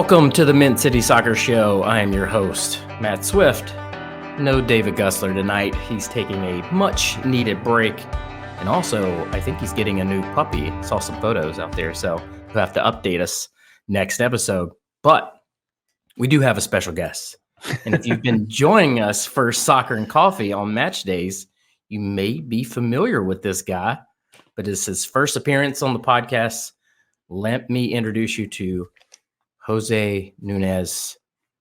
Welcome to the Mint City Soccer Show. I am your host, Matt Swift. No David Gussler tonight. He's taking a much-needed break. And also, I think he's getting a new puppy. Saw some photos out there, so he'll have to update us next episode. But we do have a special guest. And if you've been joining us for Soccer and Coffee on match days, you may be familiar with this guy. But it's his first appearance on the podcast. Let me introduce you to José Nuñez,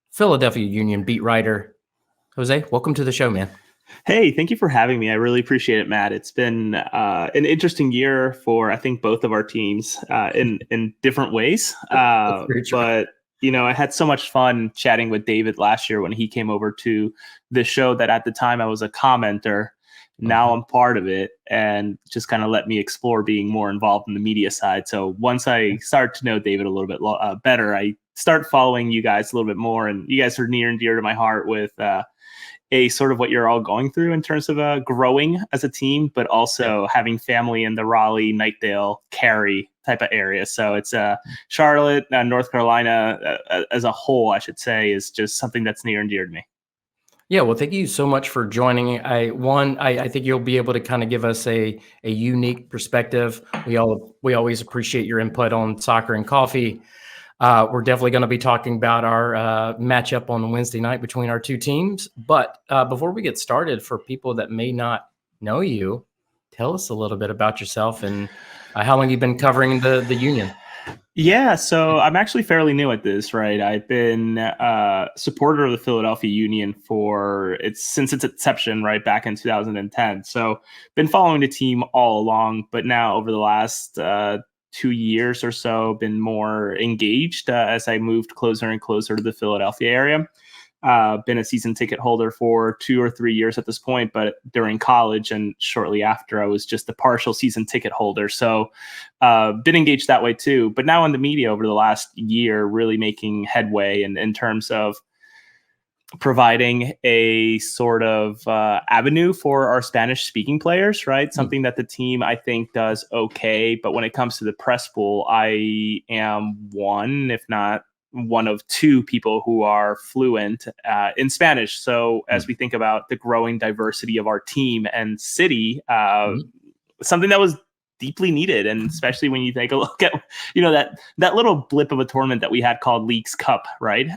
Philadelphia Union beat writer. Jose, welcome to the show, man. Hey, thank you for having me. I really appreciate it, Matt. It's been an interesting year for, I think, both of our teams in different ways. But, you know, I had so much fun chatting with David last year when he came over to the show that at the time I was a commenter. Now I'm part of it, and just kind of let me explore being more involved in the media side. So once I start to know David a little bit better, I start following you guys a little bit more, and you guys are near and dear to my heart with a sort of what you're all going through in terms of growing as a team, but also having family in the Raleigh, Knightdale, Cary type of area. So it's Charlotte, North Carolina as a whole, I should say, is just something that's near and dear to me. Yeah, well, thank you so much for joining. I think you'll be able to kind of give us a unique perspective. We always appreciate your input on Soccer and Coffee. We're definitely going to be talking about our matchup on Wednesday night between our two teams. But before we get started, for people that may not know you, tell us a little bit about yourself and how long you've been covering the Union. Yeah, so I'm actually fairly new at this, right? I've been a supporter of the Philadelphia Union since its inception, right, back in 2010. So been following the team all along, but now over the last 2 years or so, been more engaged as I moved closer and closer to the Philadelphia area. Been a season ticket holder for 2 or 3 years at this point, but during college and shortly after, I was just a partial season ticket holder. So been engaged that way too. But now in the media over the last year, really making headway in terms of providing a sort of avenue for our Spanish speaking players, right? Something that the team, I think, does okay. But when it comes to the press pool, I am one, if not one of two people who are fluent in Spanish. So as we think about the growing diversity of our team and city, something that was deeply needed. And especially when you take a look at, you know, that little blip of a tournament that we had called Leagues Cup, right?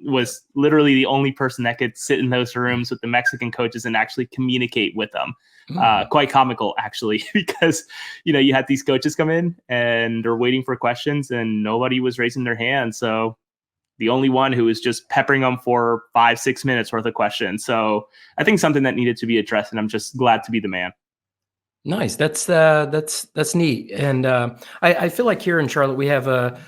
Was literally the only person that could sit in those rooms with the Mexican coaches and actually communicate with them. Quite comical, actually, because, you know, you had these coaches come in and they're waiting for questions and nobody was raising their hand. So the only one who was just peppering them for 5-6 minutes worth of questions. So I think something that needed to be addressed, and I'm just glad to be the man. Nice. That's neat. And I feel like here in Charlotte, we have a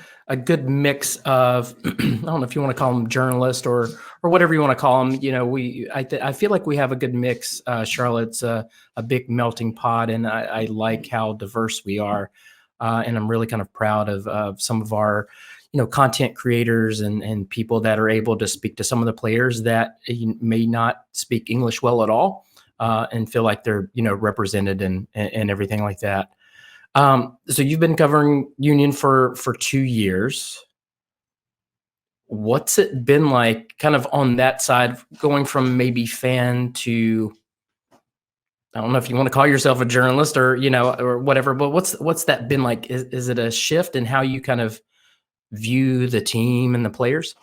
good mix of, I don't know if you want to call them journalists or whatever you want to call them. You know, I feel like we have a good mix. Charlotte's a big melting pot, and I like how diverse we are. And I'm really kind of proud of some of our, you know, content creators and people that are able to speak to some of the players that may not speak English well at all. And feel like they're, you know, represented and everything like that. So you've been covering Union for 2 years. What's it been like kind of on that side, going from maybe fan to, I don't know if you want to call yourself a journalist or, you know, or whatever, but what's that been like? Is it a shift in how you kind of view the team and the players?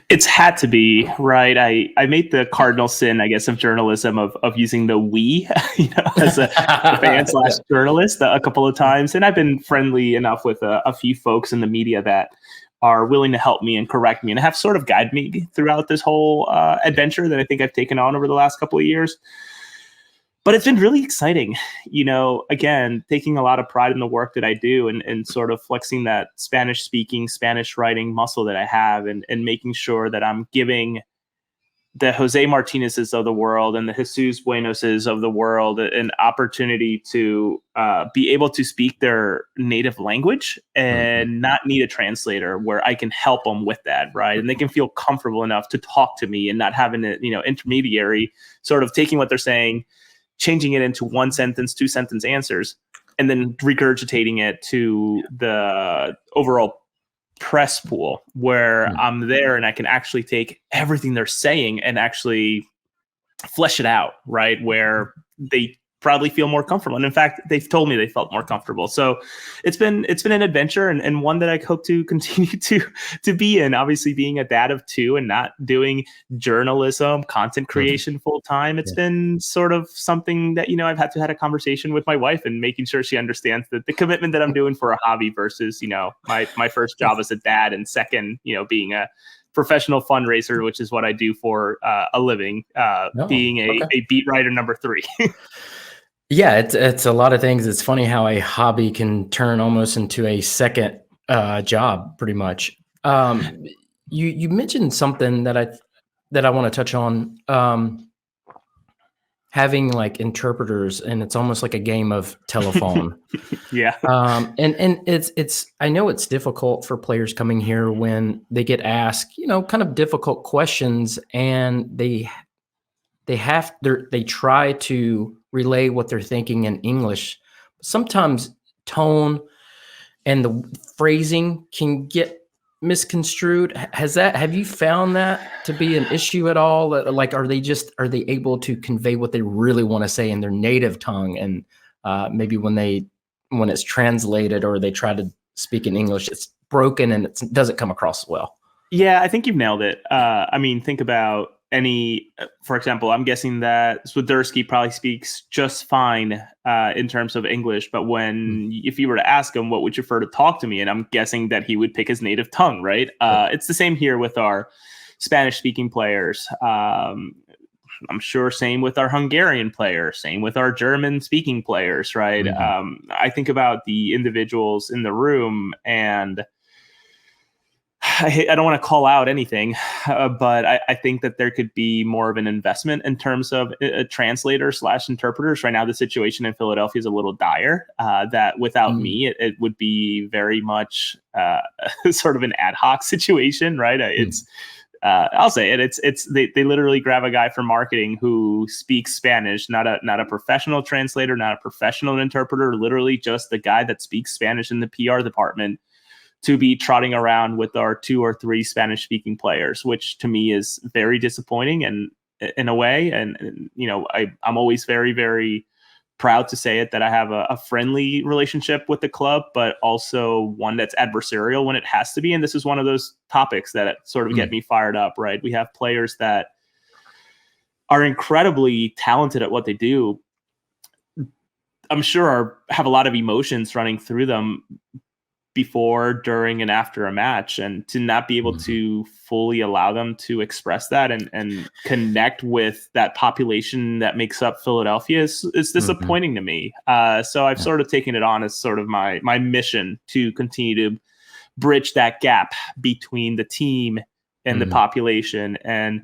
It's had to be, right? I made the cardinal sin, I guess, of journalism of using the we, you know, as a fan / journalist a couple of times. And I've been friendly enough with a few folks in the media that are willing to help me and correct me and have sort of guided me throughout this whole adventure that I think I've taken on over the last couple of years. But it's been really exciting, you know, again, taking a lot of pride in the work that I do and sort of flexing that Spanish speaking, Spanish writing muscle that I have and making sure that I'm giving the Jose Martinez's of the world and the Jesus Buenoses of the world an opportunity to be able to speak their native language and not need a translator, where I can help them with that, right? And they can feel comfortable enough to talk to me and not having a, you know, intermediary sort of taking what they're saying, changing it into 1 sentence, 2 sentence answers, and then regurgitating it to the overall press pool where I'm there and I can actually take everything they're saying and actually flesh it out, right? Where they probably feel more comfortable. And in fact, they've told me they felt more comfortable. So it's been an adventure, and one that I hope to continue to be in. Obviously, being a dad of two and not doing journalism, content creation full time, it's been sort of something that, I've had to have a conversation with my wife and making sure she understands that the commitment that I'm doing for a hobby versus, my first job as a dad, and second, being a professional fundraiser, which is what I do for a living, being a beat writer number 3. Yeah, it's a lot of things. It's funny how a hobby can turn almost into a second job, pretty much. You mentioned something that I want to touch on. Having like interpreters, and it's almost like a game of telephone. Yeah. And it's I know it's difficult for players coming here when they get asked, kind of difficult questions, and they try to relay what they're thinking in English. Sometimes tone and the phrasing can get misconstrued. Have you found that to be an issue at all? Like, are they able to convey what they really want to say in their native tongue? And maybe when it's translated or they try to speak in English, it's broken and it doesn't come across well. Yeah, I think you've nailed it. Think about for example, I'm guessing that Swiderski probably speaks just fine in terms of English, but if you were to ask him, what would you prefer to talk to me? And I'm guessing that he would pick his native tongue, right? It's the same here with our Spanish speaking players. I'm sure same with our Hungarian players, same with our German speaking players, right? I think about the individuals in the room, and I don't want to call out anything, but I think that there could be more of an investment in terms of a translator / interpreters. Right now, the situation in Philadelphia is a little dire, that without me, it would be very much sort of an ad hoc situation, right? It's I'll say it. They literally grab a guy from marketing who speaks Spanish, not a professional translator, not a professional interpreter, literally just the guy that speaks Spanish in the PR department, to be trotting around with our 2 or 3 Spanish speaking players, which to me is very disappointing and in a way. And I'm always very, very proud to say it, that I have a friendly relationship with the club, but also one that's adversarial when it has to be. And this is one of those topics that sort of get me fired up, right? We have players that are incredibly talented at what they do. I'm sure have a lot of emotions running through them before, during, and after a match, and to not be able to fully allow them to express that and connect with that population that makes up Philadelphia is disappointing to me. So I've sort of taken it on as sort of my mission to continue to bridge that gap between the team and the population, and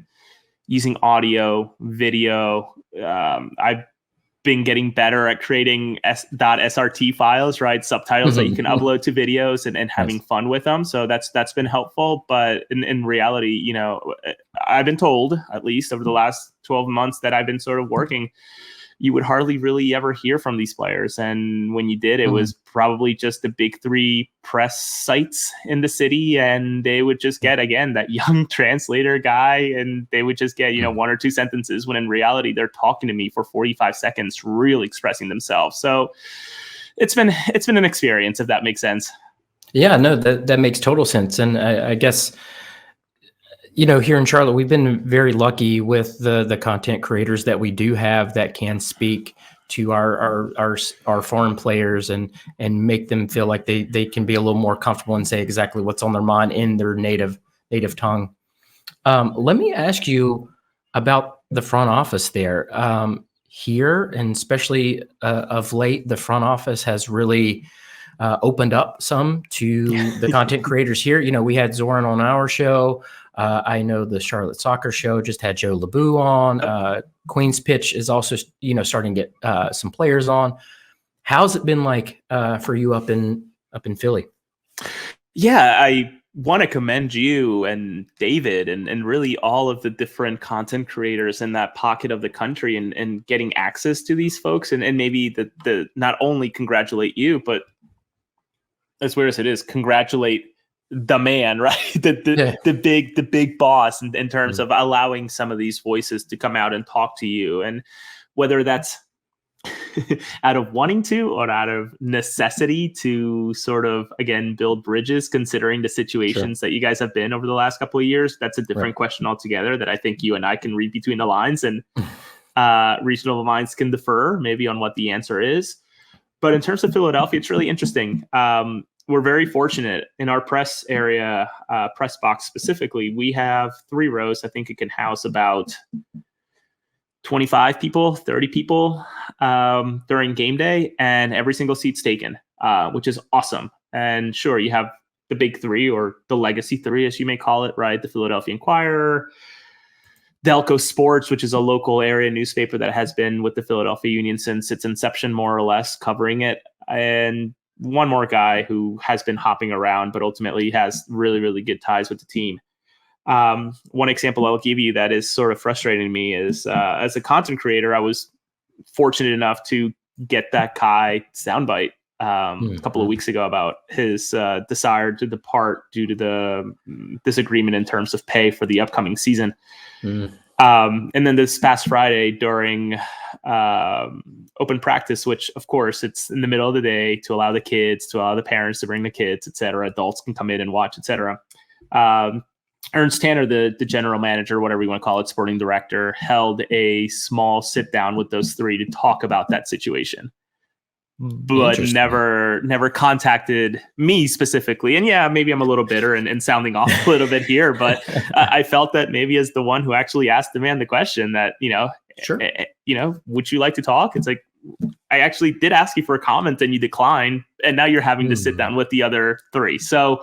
using audio, video. I've been getting better at creating .srt files, right? Subtitles that you can upload to videos and having fun with them. So that's been helpful. But in reality, I've been told, at least over the last 12 months that I've been sort of working, you would hardly really ever hear from these players. And when you did, it was probably just the big 3 press sites in the city. And they would just get, again, that young translator guy, and they would just get, 1 or 2 sentences, when in reality, they're talking to me for 45 seconds, really expressing themselves. So it's been an experience, if that makes sense. Yeah, no, that makes total sense. And I guess, here in Charlotte, we've been very lucky with the content creators that we do have that can speak to our foreign players and make them feel like they can be a little more comfortable and say exactly what's on their mind in their native tongue. Let me ask you about the front office there. Here, and especially of late, the front office has really opened up some to the content creators here. We had Zoran on our show. I know the Charlotte Soccer Show just had Joe LeBou on. Queen's Pitch is also, starting to get some players on. How's it been like for you up in Philly? Yeah, I want to commend you and David and really all of the different content creators in that pocket of the country and getting access to these folks, and maybe the not only congratulate you, but as weird as it is, congratulate the man, right? The big boss in terms of allowing some of these voices to come out and talk to you. And whether that's out of wanting to or out of necessity to sort of, again, build bridges, considering the situations that you guys have been over the last couple of years, that's a different question altogether that I think you and I can read between the lines, and regional minds can defer maybe on what the answer is. But in terms of Philadelphia, it's really interesting. We're very fortunate in our press area, press box specifically. We have 3 rows. I think it can house about 25 people, 30 people during game day, and every single seat's taken, which is awesome. And sure, you have the big 3, or the legacy 3, as you may call it, right? The Philadelphia Inquirer, Delco Sports, which is a local area newspaper that has been with the Philadelphia Union since its inception, more or less, covering it. And one more guy who has been hopping around, but ultimately has really, really good ties with the team. One example I'll give you that is sort of frustrating to me is as a content creator, I was fortunate enough to get that Kai soundbite a couple of weeks ago about his desire to depart due to the disagreement in terms of pay for the upcoming season. And then this past Friday during open practice, which of course it's in the middle of the day to allow the kids, to allow the parents to bring the kids, etc. Adults can come in and watch, etc. Ernst Tanner, the general manager, whatever you want to call it, sporting director, held a small sit down with those 3 to talk about that situation, but never contacted me specifically. And yeah, maybe I'm a little bitter and sounding off a little bit here, but I felt that maybe as the one who actually asked the man the question that, would you like to talk? It's like, I actually did ask you for a comment and you declined, and now you're having to sit down with the other 3. So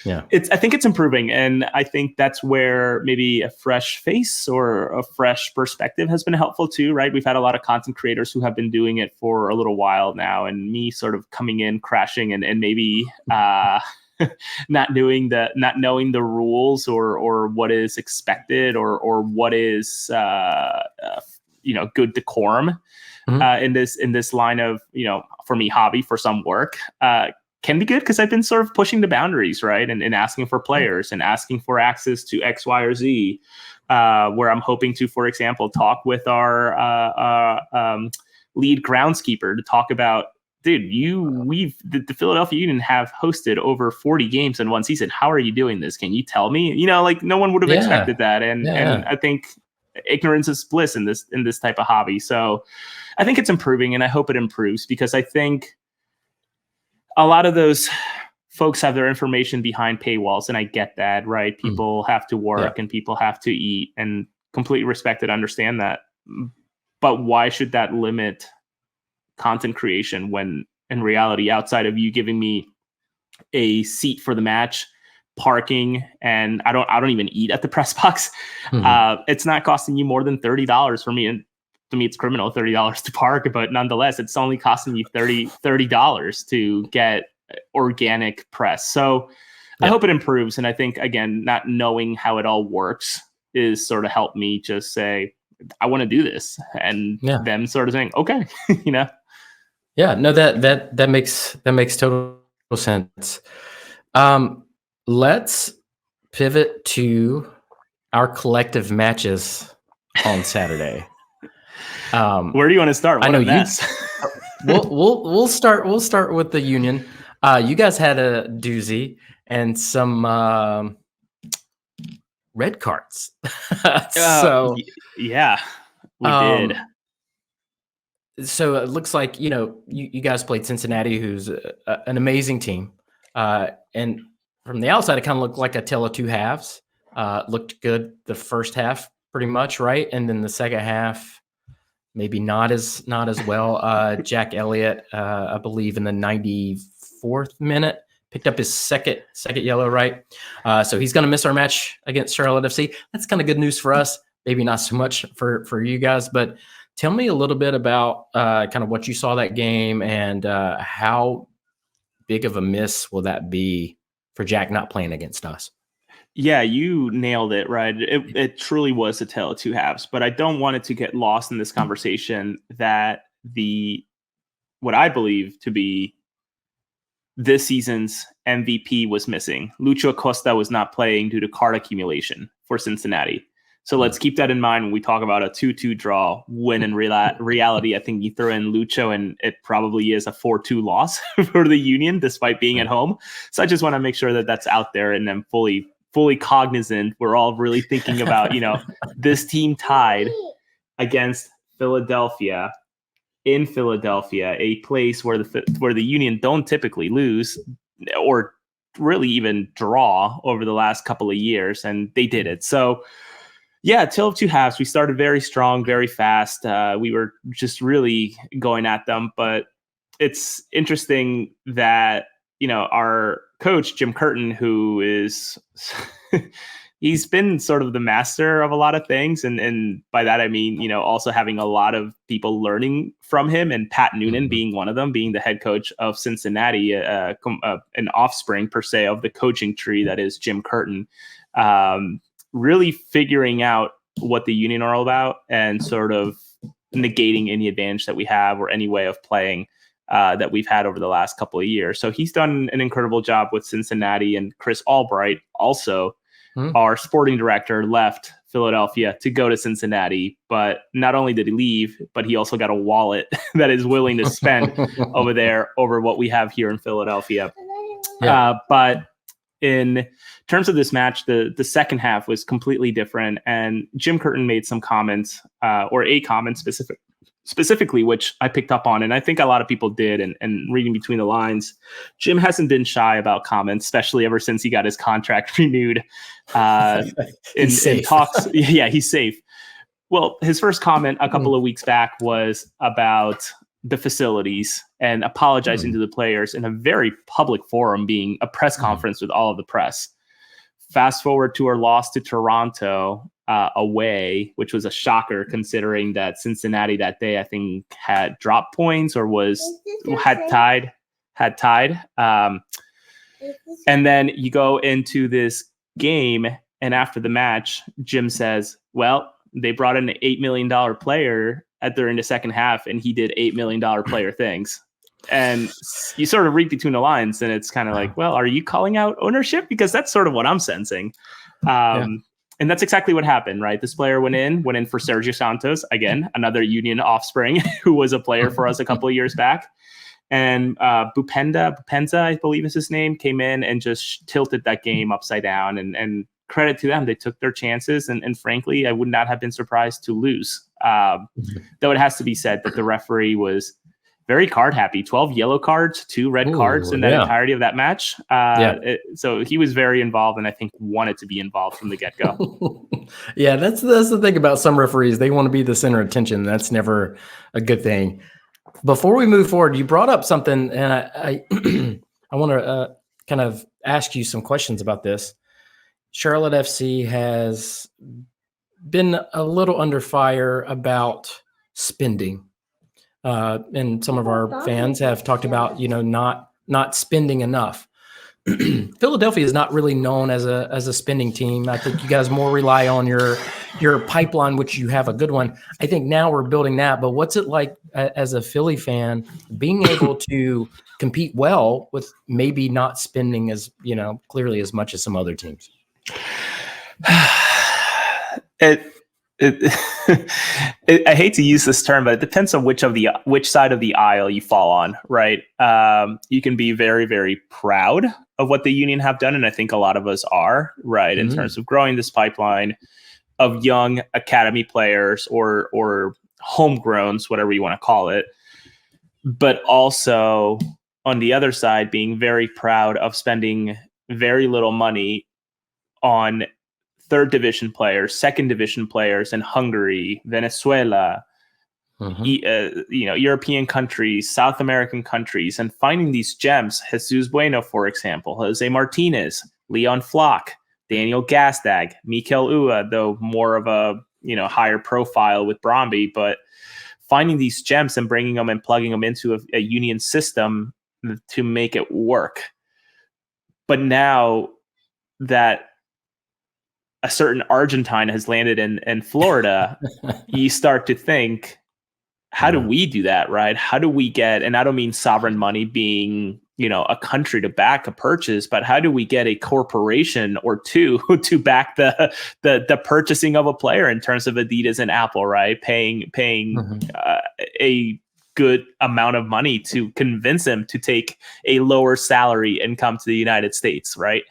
I think it's improving. And I think that's where maybe a fresh face or a fresh perspective has been helpful too, right? We've had a lot of content creators who have been doing it for a little while now, and me sort of coming in, crashing, and maybe not knowing the rules or what is expected or what is good decorum in this line of, for me, hobby, for some work. Can be good because I've been sort of pushing the boundaries, right? And asking for players and asking for access to X, Y, or Z, where I'm hoping to, for example, talk with our lead groundskeeper to talk about, dude, the Philadelphia Union have hosted over 40 games in one season. How are you doing this? Can you tell me? No one would have expected that. And I think ignorance is bliss in this type of hobby. So I think it's improving, and I hope it improves, because I think a lot of those folks have their information behind paywalls, and I get that, right? People have to work and people have to eat, and completely respect it, understand that. But why should that limit content creation when in reality, outside of you giving me a seat for the match, parking, and I don't even eat at the press box, it's not costing you more than $30 for me. And to me, it's criminal, $30 to park, but nonetheless, it's only costing you $30 to get organic press. So I hope it improves. And I think, again, not knowing how it all works is sort of helped me just say, I want to do this. And them sort of saying, okay, Yeah, no, that makes total sense. Let's pivot to our collective matches on Saturday. Where do you want to start? What I know a mess. We'll start with the Union. You guys had a doozy and some red cards. So yeah, we did. So it looks like you guys played Cincinnati, who's an amazing team, and from the outside it kind of looked like a tale of 2 halves. Looked good the first half, pretty much, right, and then the second half maybe not as well. Jack Elliott, I believe in the 94th minute, picked up his second yellow, right? So he's going to miss our match against Charlotte FC. That's kind of good news for us. Maybe not so much for you guys, but tell me a little bit about kind of what you saw that game and how big of a miss will that be for Jack not playing against us? Yeah, you nailed it, right? It truly was a tale of 2 halves, but I don't want it to get lost in this conversation that what I believe to be this season's MVP was missing. Lucho Acosta was not playing due to card accumulation for Cincinnati. So let's keep that in mind when we talk about a 2-2 draw, when in reality, I think you throw in Lucho and it probably is a 4-2 loss for the Union, despite being at home. So I just want to make sure that that's out there and then fully cognizant. We're all really thinking about, this team tied against Philadelphia in Philadelphia, a place where the Union don't typically lose or really even draw over the last couple of years, and they did it. So yeah, tale of two halves. We started very strong, very fast. We were just really going at them. But it's interesting that, our coach, Jim Curtin, who is, he's been sort of the master of a lot of things. And by that, I mean, also having a lot of people learning from him, and Pat Noonan being one of them, being the head coach of Cincinnati, an offspring per se of the coaching tree that is Jim Curtin. Really figuring out what the Union are all about and sort of negating any advantage that we have or any way of playing that we've had over the last couple of years. So he's done an incredible job with Cincinnati. And Chris Albright, also our sporting director, left Philadelphia to go to Cincinnati. But not only did he leave, but he also got a wallet that is willing to spend over there over what we have here in Philadelphia. Yeah. But in terms of this match, the second half was completely different, and Jim Curtin made some comments, or a comment specifically, which I picked up on, and I think a lot of people did. And reading between the lines, Jim hasn't been shy about comments, especially ever since he got his contract renewed. In talks, yeah, he's safe. Well, his first comment a couple of weeks back was about the facilities and apologizing to the players in a very public forum, being a press conference with all of the press. Fast forward to our loss to Toronto away, which was a shocker considering that Cincinnati that day, I think, had dropped points or had tied. And then you go into this game, and after the match, Jim says, well, they brought in an $8 million player during the second half, and he did $8 million player things. And you sort of read between the lines, and it's kind of like, well, are you calling out ownership? Because that's sort of what I'm sensing. And that's exactly what happened, right? This player went in for Sergio Santos, again, another Union offspring who was a player for us a couple of years back. And Bupenza, I believe is his name, came in and just tilted that game upside down. And credit to them, they took their chances. And frankly, I would not have been surprised to lose. Though it has to be said that the referee was very card happy. 12 yellow cards, 2 red cards in the entirety of that match. So he was very involved, and I think wanted to be involved from the get-go. Yeah, that's the thing about some referees. They want to be the center of attention. That's never a good thing. Before we move forward, you brought up something, and I I want to kind of ask you some questions about this. Charlotte FC has been a little under fire about spending. And some of our fans have talked about, not spending enough. Philadelphia is not really known as a spending team. I think you guys more rely on your pipeline, which you have a good one. I think now we're building that. But what's it like as a Philly fan being able to compete well with maybe not spending as, clearly as much as some other teams? I hate to use this term, but it depends on which side of the aisle you fall on, right? You can be very, very proud of what the Union have done, and I think a lot of us are, right, in terms of growing this pipeline of young academy players or homegrowns, whatever you want to call it. But also on the other side, being very proud of spending very little money on third division players, second division players in Hungary, Venezuela, European countries, South American countries, and finding these gems. Jesus Bueno, for example, Jose Martinez, Leon Flock, Daniel Gastag, Mikel Ua, though more of a higher profile with Bromby, but finding these gems and bringing them and plugging them into a Union system to make it work. But now that a certain Argentine has landed in Florida, you start to think, how do we do that, right? How do we get, and I don't mean sovereign money being a country to back a purchase, but how do we get a corporation or two to back the purchasing of a player in terms of Adidas and Apple, right? Paying a good amount of money to convince them to take a lower salary and come to the United States, right?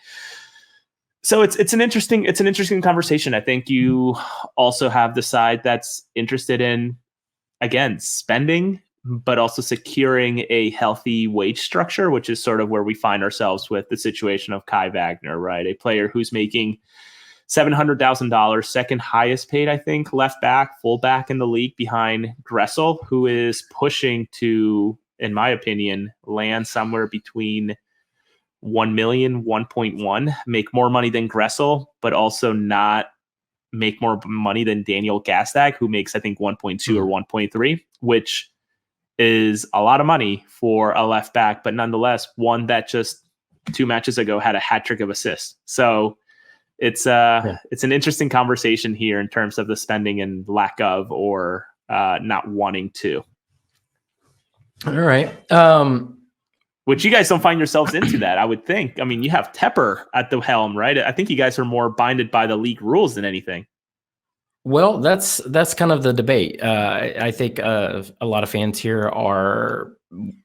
So it's an interesting conversation. I think you also have the side that's interested in, again, spending, but also securing a healthy wage structure, which is sort of where we find ourselves with the situation of Kai Wagner, right? A player who's making $700,000, second highest paid, I think, left back, full back in the league behind Gressel, who is pushing to, in my opinion, land somewhere between 1 million, 1.1, make more money than Gressel, but also not make more money than Daniel Gastag, who makes, I think, 1.2 or 1.3, which is a lot of money for a left back, but nonetheless, one that just 2 matches ago had a hat trick of assists. So it's an interesting conversation here in terms of the spending and lack of, or not wanting to. All right. Which you guys don't find yourselves into that, I would think. I mean, you have Tepper at the helm, right? I think you guys are more binded by the league rules than anything. Well, that's kind of the debate. I think a lot of fans here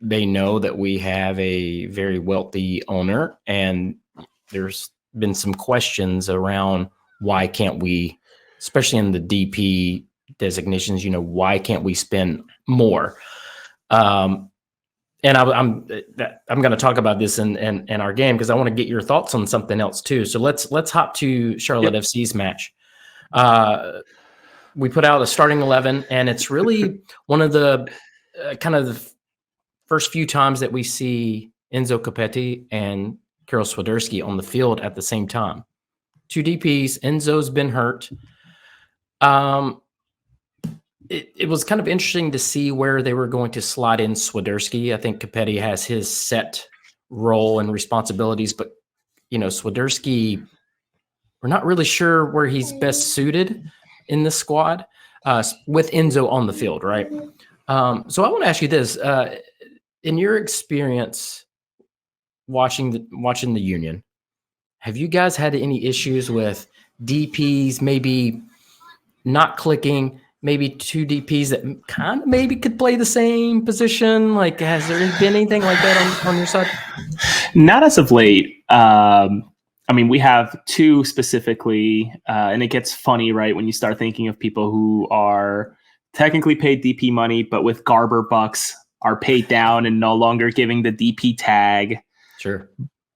they know that we have a very wealthy owner, and there's been some questions around why can't we, especially in the DP designations, why can't we spend more? And I'm going to talk about this in our game because I want to get your thoughts on something else too. So let's hop to Charlotte FC's match. We put out a starting 11, and it's really one of the kind of the first few times that we see Enzo Copetti and Karol Swiderski on the field at the same time. 2 DPs. Enzo's been hurt. It was kind of interesting to see where they were going to slot in Swiderski. I think Copetti has his set role and responsibilities, but Swiderski, we're not really sure where he's best suited in the squad with Enzo on the field, right? So I want to ask you this: in your experience watching the Union, have you guys had any issues with DPs maybe not clicking? Maybe 2 DPs that kind of maybe could play the same position? Like, has there been anything like that on your side? Not as of late. I mean, we have 2 specifically, and it gets funny, right, when you start thinking of people who are technically paid DP money, but with Garber bucks are paid down and no longer giving the DP tag. Sure.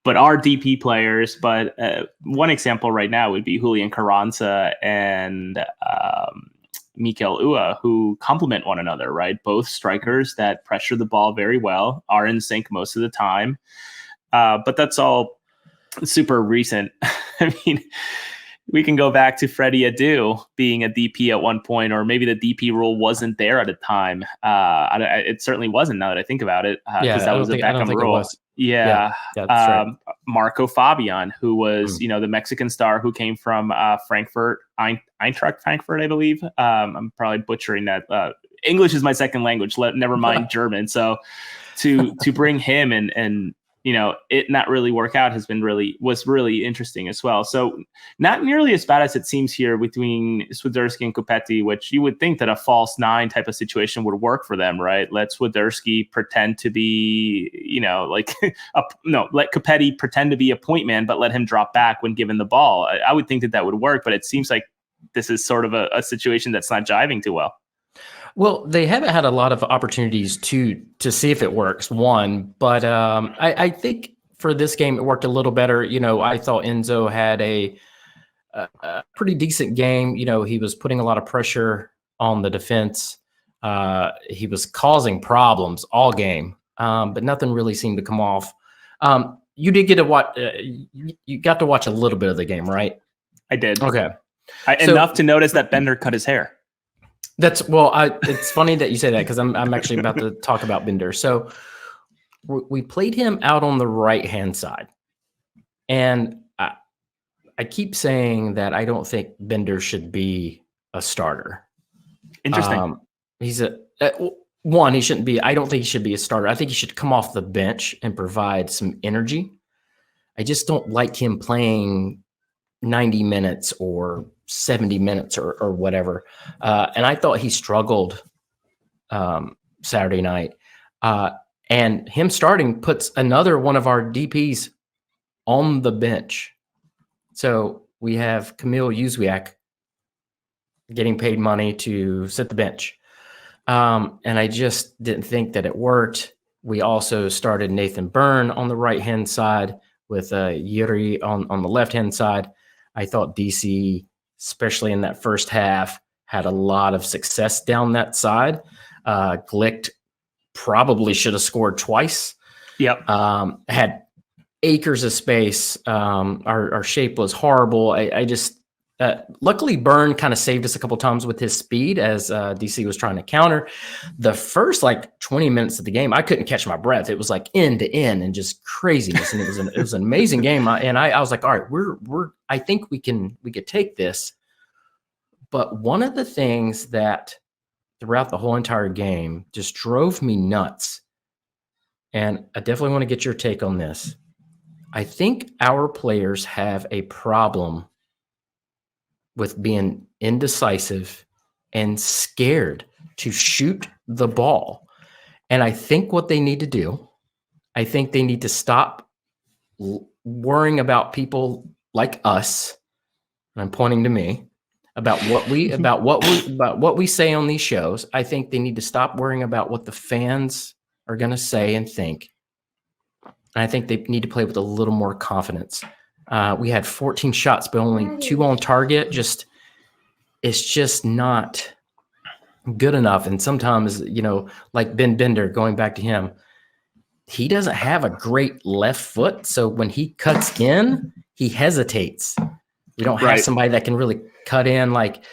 But are DP players. But one example right now would be Julian Carranza and Mikel Ua, who complement one another, right? Both strikers that pressure the ball very well, are in sync most of the time. But that's all super recent. I mean, we can go back to Freddie Adu being a DP at one point, or maybe the DP rule wasn't there at the time. It certainly wasn't, now that I think about it, because that was a Beckham rule. Yeah, that's right. Marco Fabian, who was the Mexican star who came from Frankfurt, Eintracht Frankfurt, I believe. I'm probably butchering that. English is my second language. Never mind German. So to bring him and it not really work out was really interesting as well. So not nearly as bad as it seems here between Swiderski and Copetti, which you would think that a false 9 type of situation would work for them, right? Let Swiderski pretend to be, let Copetti pretend to be a point man, but let him drop back when given the ball. I would think that would work, but it seems like this is sort of a situation that's not jiving too well. Well, they haven't had a lot of opportunities to see if it works, but I think for this game it worked a little better. I thought Enzo had a pretty decent game. He was putting a lot of pressure on the defense. He was causing problems all game, but nothing really seemed to come off. You did get to watch. You got to watch a little bit of the game, right? I did. Okay, enough to notice that Bender cut his hair. It's funny that you say that, because I'm actually about to talk about Bender. So we played him out on the right-hand side. And I keep saying that I don't think Bender should be a starter. Interesting. one, he shouldn't be. I don't think he should be a starter. I think he should come off the bench and provide some energy. I just don't like him playing 90 minutes or 70 minutes or whatever. And I thought he struggled Saturday night. And him starting puts another one of our DPs on the bench. So we have Kamil Uzwiak getting paid money to sit the bench. And I just didn't think that it worked. We also started Nathan Byrne on the right-hand side with Yuri on the left-hand side. I thought DC, especially in that first half, had a lot of success down that side. Glick probably should have scored twice. Yep. Had acres of space. Our shape was horrible. I just luckily Byrne kind of saved us a couple times with his speed as DC was trying to counter. The first 20 minutes of the game, I couldn't catch my breath. It was like end to end and just craziness, and it was an amazing game. I was like, all right, I think we could take this. But one of the things that throughout the whole entire game just drove me nuts, and I definitely want to get your take on this. I think our players have a problem with being indecisive and scared to shoot the ball. And I think what they need to do, I think they need to stop worrying about people like us, and I'm pointing to me, about what we say on these shows. I think they need to stop worrying about what the fans are going to say and think. And I think they need to play with a little more confidence. We had 14 shots, but only 2 on target. It's just not good enough. And sometimes, like Ben Bender, going back to him, he doesn't have a great left foot. So when he cuts in, he hesitates. We don't have somebody that can really cut in like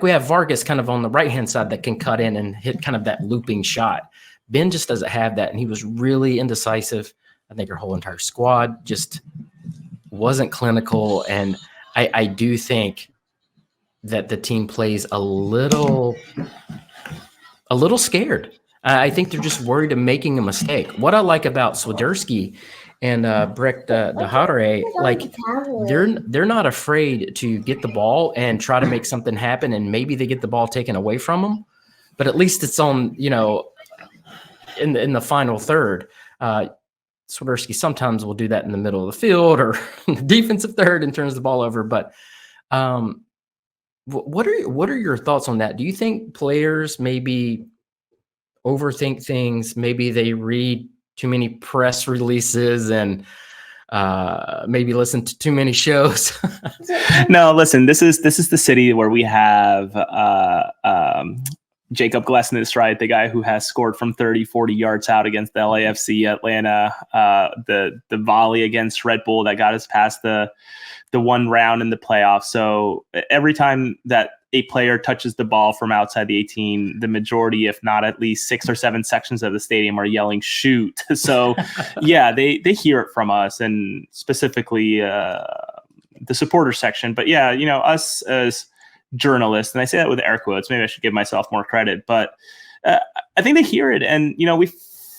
we have Vargas kind of on the right-hand side that can cut in and hit kind of that looping shot. Ben just doesn't have that, and he was really indecisive. I think our whole entire squad just wasn't clinical, and I do think that the team plays a little scared. I think they're just worried of making a mistake. What I like about Swiderski and Brecht the Hare, they're not afraid to get the ball and try to make something happen, and maybe they get the ball taken away from them, but at least it's on, in the final third. Swiderski sometimes will do that in the middle of the field or defensive third and turns the ball over. But what are your thoughts on that? Do you think players maybe overthink things? Maybe they read too many press releases and maybe listen to too many shows? No, listen, this is the city where we have Jacob Glesnes, right? The guy who has scored from 30, 40 yards out against the LAFC Atlanta, the volley against Red Bull that got us past the one round in the playoffs. So every time that a player touches the ball from outside the 18, the majority, if not at least 6 or 7 sections of the stadium, are yelling shoot. So yeah, they hear it from us, and specifically the supporter section. But yeah, us as journalists, and I say that with air quotes, maybe I should give myself more credit, but I think they hear it. And, we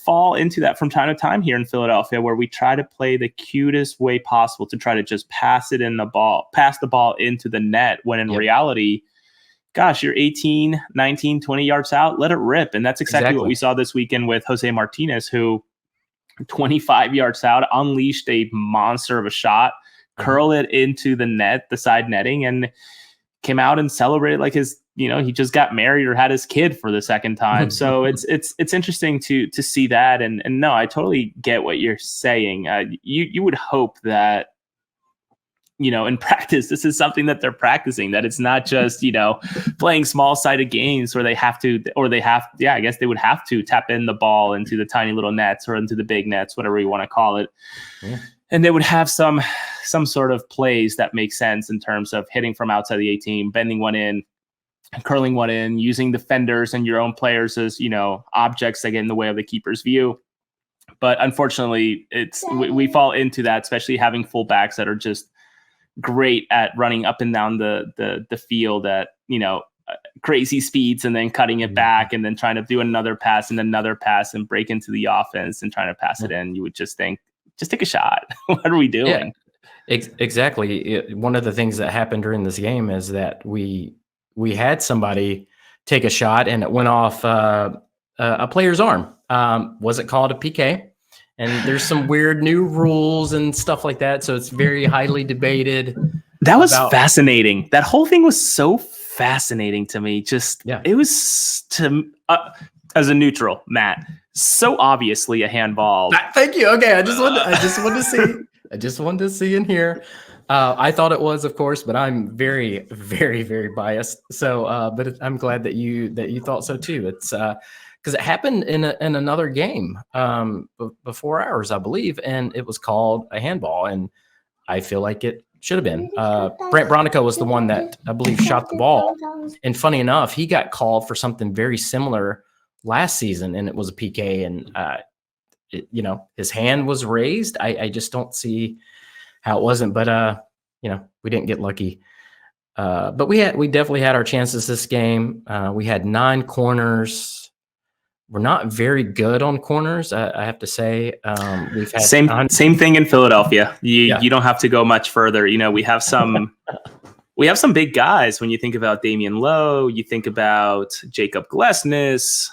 fall into that from time to time here in Philadelphia, where we try to play the cutest way possible to try to just pass the ball into the net, when in reality, gosh, you're 18, 19, 20 yards out, let it rip. And that's exactly what we saw this weekend with Jose Martinez, who 25 yards out unleashed a monster of a shot, curl it into the net, the side netting, and came out and celebrated like he just got married or had his kid for the second time. So it's interesting to see that. And no, I totally get what you're saying. You would hope that, in practice, this is something that they're practicing, that it's not just, playing small sided games where I guess they would have to tap in the ball into the tiny little nets or into the big nets, whatever you want to call it. Yeah. And they would have some sort of plays that make sense in terms of hitting from outside the 18, bending one in, curling one in, using defenders and your own players as, objects that get in the way of the keeper's view. But unfortunately, we fall into that, especially having fullbacks that are just great at running up and down the field at, crazy speeds and then cutting it back and then trying to do another pass and break into the offense and trying to pass it in, you would just think, just take a shot. What are we doing? Exactly. One of the things that happened during this game is that we had somebody take a shot and it went off a player's arm. Was it called a PK? And there's some weird new rules and stuff like that. So it's very highly debated. That was fascinating. That whole thing was so fascinating to me. It was as a neutral, Matt, so obviously a handball. Thank you. Okay, I just wanted to see in here. I thought it was, of course, but I'm very, very, very biased. So, but I'm glad that you thought so too. It's because it happened in another game before ours, I believe, and it was called a handball, and I feel like it should have been. Brent Bronico was the one that I believe shot the ball, and funny enough, he got called for something very similar last season, and it was a PK, and his hand was raised. I just don't see how it wasn't, but we didn't get lucky. But we definitely had our chances this game. We had 9 corners. We're not very good on corners, I have to say. We've had same thing in Philadelphia. You don't have to go much further. We have some big guys. When you think about Damian Lowe, you think about Jacob Glesnes,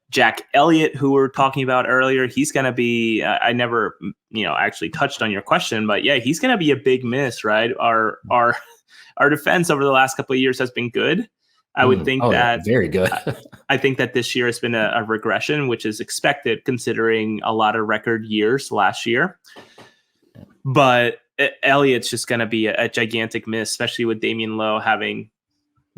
Jack Elliott, who we were talking about earlier. He's going to be. I never, actually touched on your question, but yeah, he's going to be a big miss, right? Our defense over the last couple of years has been good. I would think that very good. I think that this year has been a regression, which is expected considering a lot of record years last year. But Elliott's just going to be a gigantic miss, especially with Damian Lowe having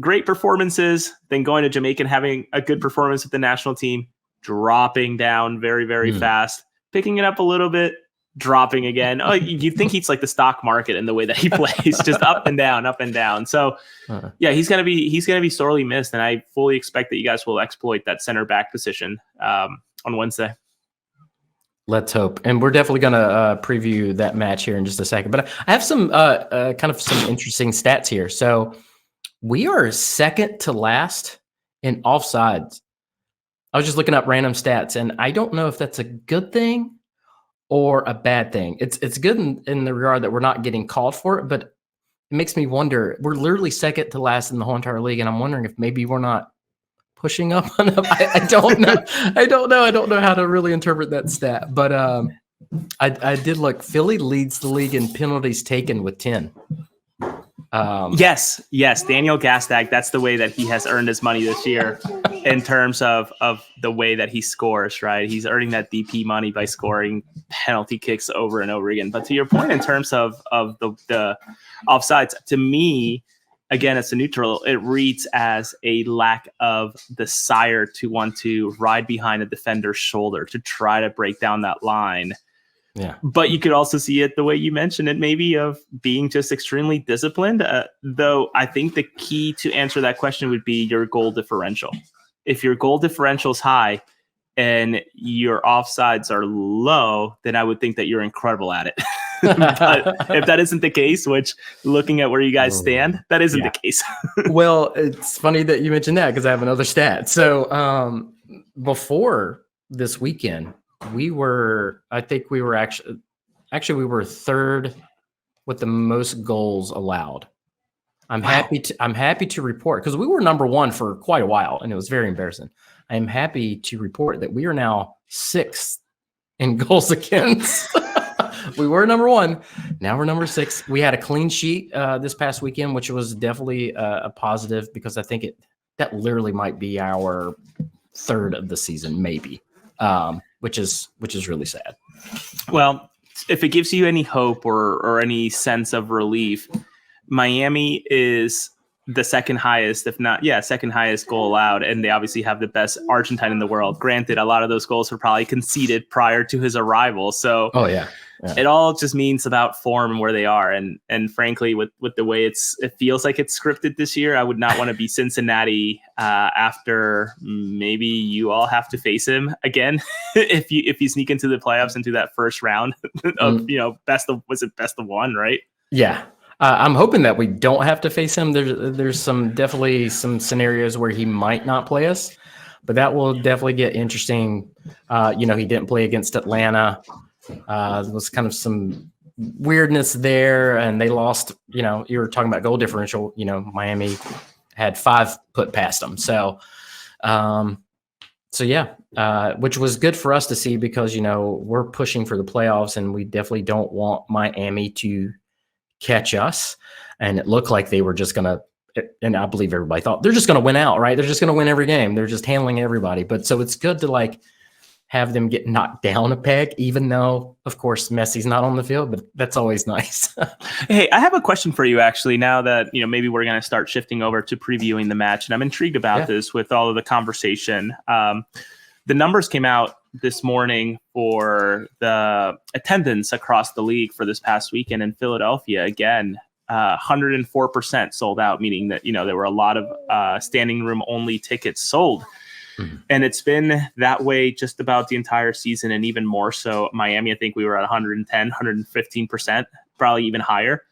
great performances, then going to Jamaica and having a good performance with the national team, dropping down very, very fast, picking it up a little bit, dropping again. Oh, you think he's like the stock market in the way that he plays, just up and down, up and down. So yeah, he's gonna be sorely missed, and I fully expect that you guys will exploit that center back position on Wednesday. Let's hope, and we're definitely gonna preview that match here in just a second. But I have some kind of some interesting stats here. So we are second to last in offsides. I was just looking up random stats, and I don't know if that's a good thing or a bad thing. It's good in the regard that we're not getting called for it, but it makes me wonder. We're literally second to last in the whole entire league, and I'm wondering if maybe we're not pushing up enough. I don't know. I don't know how to really interpret that stat, but I did look. Philly leads the league in penalties taken with 10. Yes, Daniel Gastag. That's the way that he has earned his money this year, in terms of the way that he scores. Right, he's earning that DP money by scoring penalty kicks over and over again. But to your point, in terms of the offsides, to me, again, as a neutral, it reads as a lack of desire to want to ride behind a defender's shoulder to try to break down that line. Yeah, but you could also see it the way you mentioned it, maybe of being just extremely disciplined. Though I think the key to answer that question would be your goal differential. If your goal differential is high and your offsides are low, then I would think that you're incredible at it. But if that isn't the case, which looking at where you guys stand, that isn't the case. Well, it's funny that you mentioned that because I have another stat. So before this weekend, we were third with the most goals allowed. I'm happy to report, because we were number 1 for quite a while and it was very embarrassing. I am happy to report that we are now 6th in goals against. We were number 1. Now we're number 6. We had a clean sheet this past weekend, which was definitely a positive, because I think that literally might be our 3rd of the season, maybe. Which is really sad. Well, if it gives you any hope or any sense of relief, Miami is the second highest goal allowed, and they obviously have the best Argentine in the world. Granted, a lot of those goals were probably conceded prior to his arrival, so it all just means about form and where they are. And frankly, with the way it feels like it's scripted this year, I would not want to be Cincinnati after maybe you all have to face him again if you sneak into the playoffs into that first round of best of 1, right? Yeah. I'm hoping that we don't have to face him. There's definitely some scenarios where he might not play us, but that will definitely get interesting. He didn't play against Atlanta. There was kind of some weirdness there, and they lost. You were talking about goal differential. Miami had 5 put past them. So yeah, which was good for us to see because we're pushing for the playoffs, and we definitely don't want Miami to catch us. And it looked like they were just gonna. And I believe everybody thought they're just going to win out, right? They're just going to win every game. They're just handling everybody. But so it's good to have them get knocked down a peg, even though, of course, Messi's not on the field, but that's always nice. Hey, I have a question for you, actually, now that, maybe we're going to start shifting over to previewing the match. And I'm intrigued about this with all of the conversation. The numbers came out this morning for the attendance across the league for this past weekend in Philadelphia. Again, 104% sold out, meaning that, there were a lot of standing room only tickets sold. And it's been that way just about the entire season, and even more so Miami. I think we were at 110, 115%, probably even higher.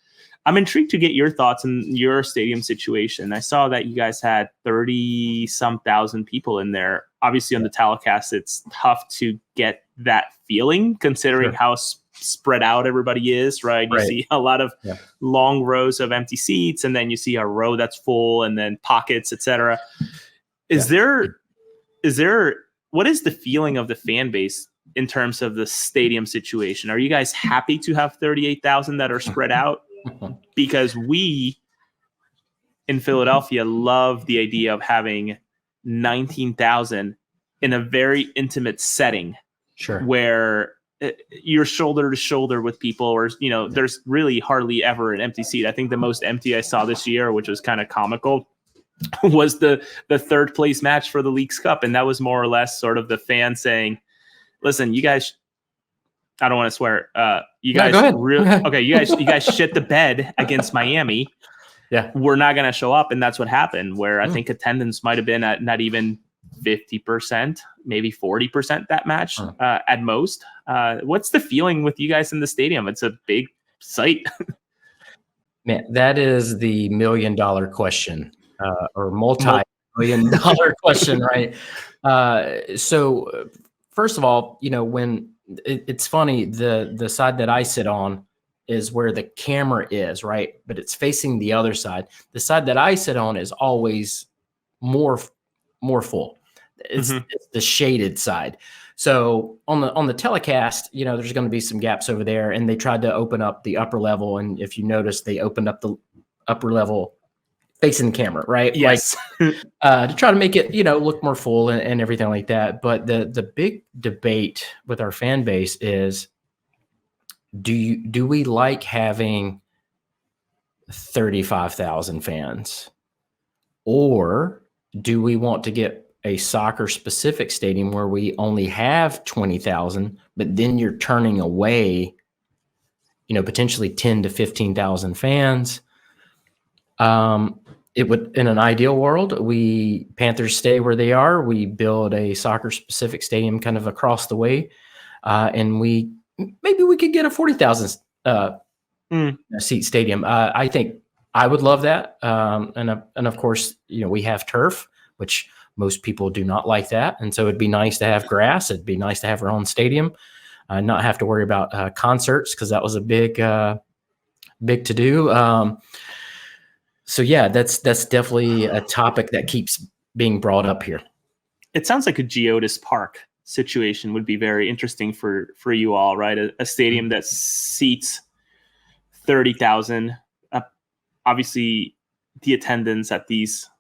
I'm intrigued to get your thoughts on your stadium situation. I saw that you guys had 30-some thousand people in there. Obviously, on the telecast, it's tough to get that feeling considering how spread out everybody is, right? You see a lot of long rows of empty seats, and then you see a row that's full, and then pockets, etc. What is the feeling of the fan base in terms of the stadium situation? Are you guys happy to have 38,000 that are spread out? Because we in Philadelphia love the idea of having 19,000 in a very intimate setting, where you're shoulder to shoulder with people, or there's really hardly ever an empty seat. I think the most empty I saw this year, which was kind of comical, was the third place match for the Leagues Cup, and that was more or less sort of the fans saying, "Listen, you guys." I don't want to swear. You guys okay? You guys shit the bed against Miami. Yeah, we're not going to show up, and that's what happened. Where I think attendance might have been at not even 50%, maybe 40% that match at most. What's the feeling with you guys in the stadium? It's a big site. Man, that is the $1 million question, or multi-million dollar question, right? So first of all, when it's funny, the side that I sit on is where the camera is, right? But it's facing the other side. The side that I sit on is always more full. It's the shaded side. So on the telecast, there's going to be some gaps over there, and they tried to open up the upper level. And if you notice, they opened up the upper level facing the camera, right? Yes. To try to make it, look more full and everything like that. But the big debate with our fan base is, do we like having 35,000 fans, or do we want to get a soccer specific stadium where we only have 20,000, but then you're turning away, potentially 10 to 15,000 fans? It would, in an ideal world, Panthers stay where they are. We build a soccer specific stadium kind of across the way. And maybe we could get a 40,000 seat stadium. I think I would love that. And of course, we have turf, which most people do not like that. And so it'd be nice to have grass. It'd be nice to have our own stadium, not have to worry about concerts, because that was a big to do. So yeah, that's definitely a topic that keeps being brought up here. It sounds like a Geodis Park situation would be very interesting for you all, right? A stadium that seats 30,000. Obviously, the attendance at these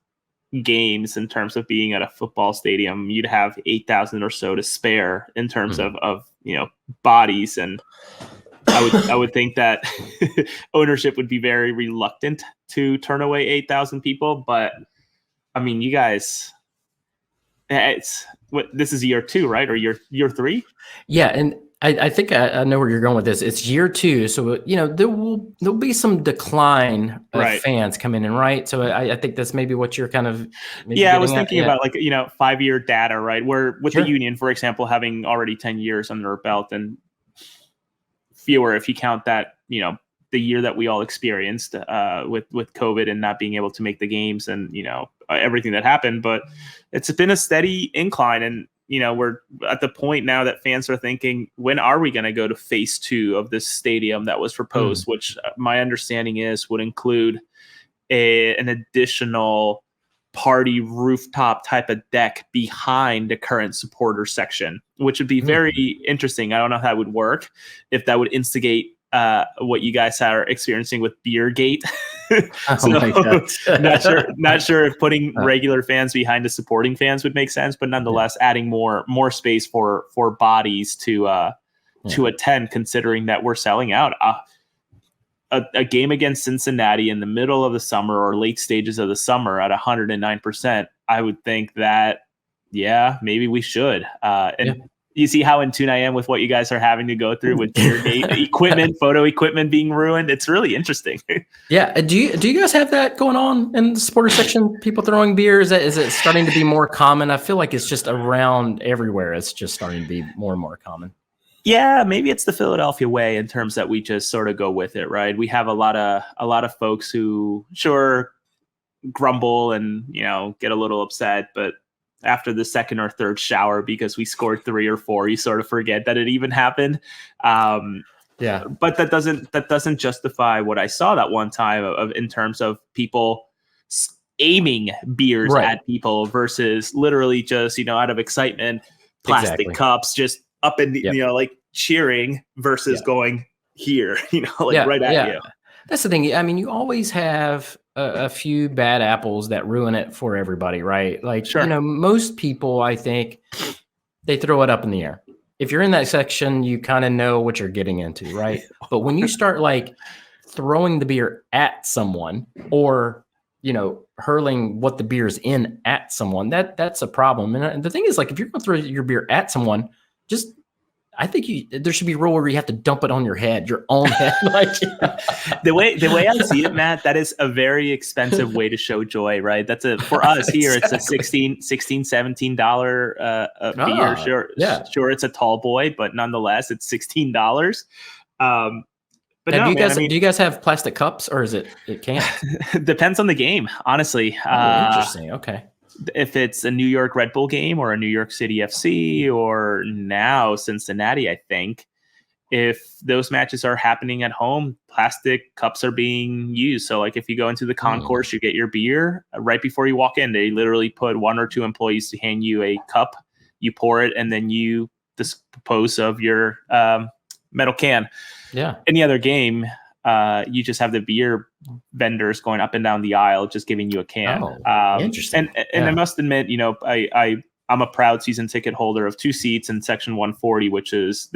games, in terms of being at a football stadium, you'd have 8,000 or so to spare in terms of bodies, and I would think that ownership would be very reluctant to turn away 8,000 people. But I mean, you guys, this is year 2, right? Or year 3? Yeah. And I think I know where you're going with this. It's year 2. So, there'll be some decline of fans coming in, right? So I think that's maybe what you're kind of. I was thinking about 5-year data, right? Where with the Union, for example, having already 10 years under our belt, and fewer if you count that, the year that we all experienced with COVID and not being able to make the games and, everything that happened. But it's been a steady incline. And, we're at the point now that fans are thinking, when are we going to go to phase 2 of this stadium that was proposed, which my understanding is would include an additional party rooftop type of deck behind the current supporter section, which would be very interesting. I don't know how that would work, if that would instigate what you guys are experiencing with Beergate. Not sure if putting regular fans behind the supporting fans would make sense, but nonetheless, adding more space for bodies to attend, considering that we're selling out. A game against Cincinnati in the middle of the summer or late stages of the summer at 109%, I would think that, maybe we should. You see how in tune I am with what you guys are having to go through with your equipment, photo equipment being ruined. It's really interesting. Yeah. Do you guys have that going on in the supporter section? People throwing beers? Is it starting to be more common? I feel like it's just around everywhere. It's just starting to be more and more common. Yeah, maybe it's the Philadelphia way in terms that we just sort of go with it, right? We have a lot of folks who grumble and, get a little upset, but after the second or third shower because we scored 3 or 4, you sort of forget that it even happened. But that doesn't justify what I saw that one time of in terms of people aiming beers at people versus literally just, out of excitement, plastic cups just up in the, like cheering versus going here, right at you. That's the thing. I mean, you always have a few bad apples that ruin it for everybody, right? Like, most people, I think, they throw it up in the air. If you're in that section, you kind of know what you're getting into, right? But when you start like throwing the beer at someone or, hurling what the beer's in at someone, that's a problem. And the thing is, like, if you're going to throw your beer at someone, I think there should be a rule where you have to dump it on your head, your own head. Like the way I see it, Matt, that is a very expensive way to show joy, right? For us here, it's a $16, $17 beer. Sure, it's a tall boy, but nonetheless, it's $16. But do you guys have plastic cups, or is it can't? Depends on the game, honestly. Interesting. Okay. If it's a New York Red Bull game or a New York City FC or now Cincinnati, I think if those matches are happening at home, plastic cups are being used. So like if you go into the concourse, you get your beer right before you walk in, they literally put 1 or 2 employees to hand you a cup, you pour it, and then you dispose of your metal can. Yeah. Any other game, you just have the beer vendors going up and down the aisle, just giving you a can. Interesting. And I must admit, I'm a proud season ticket holder of 2 seats in section 140, which is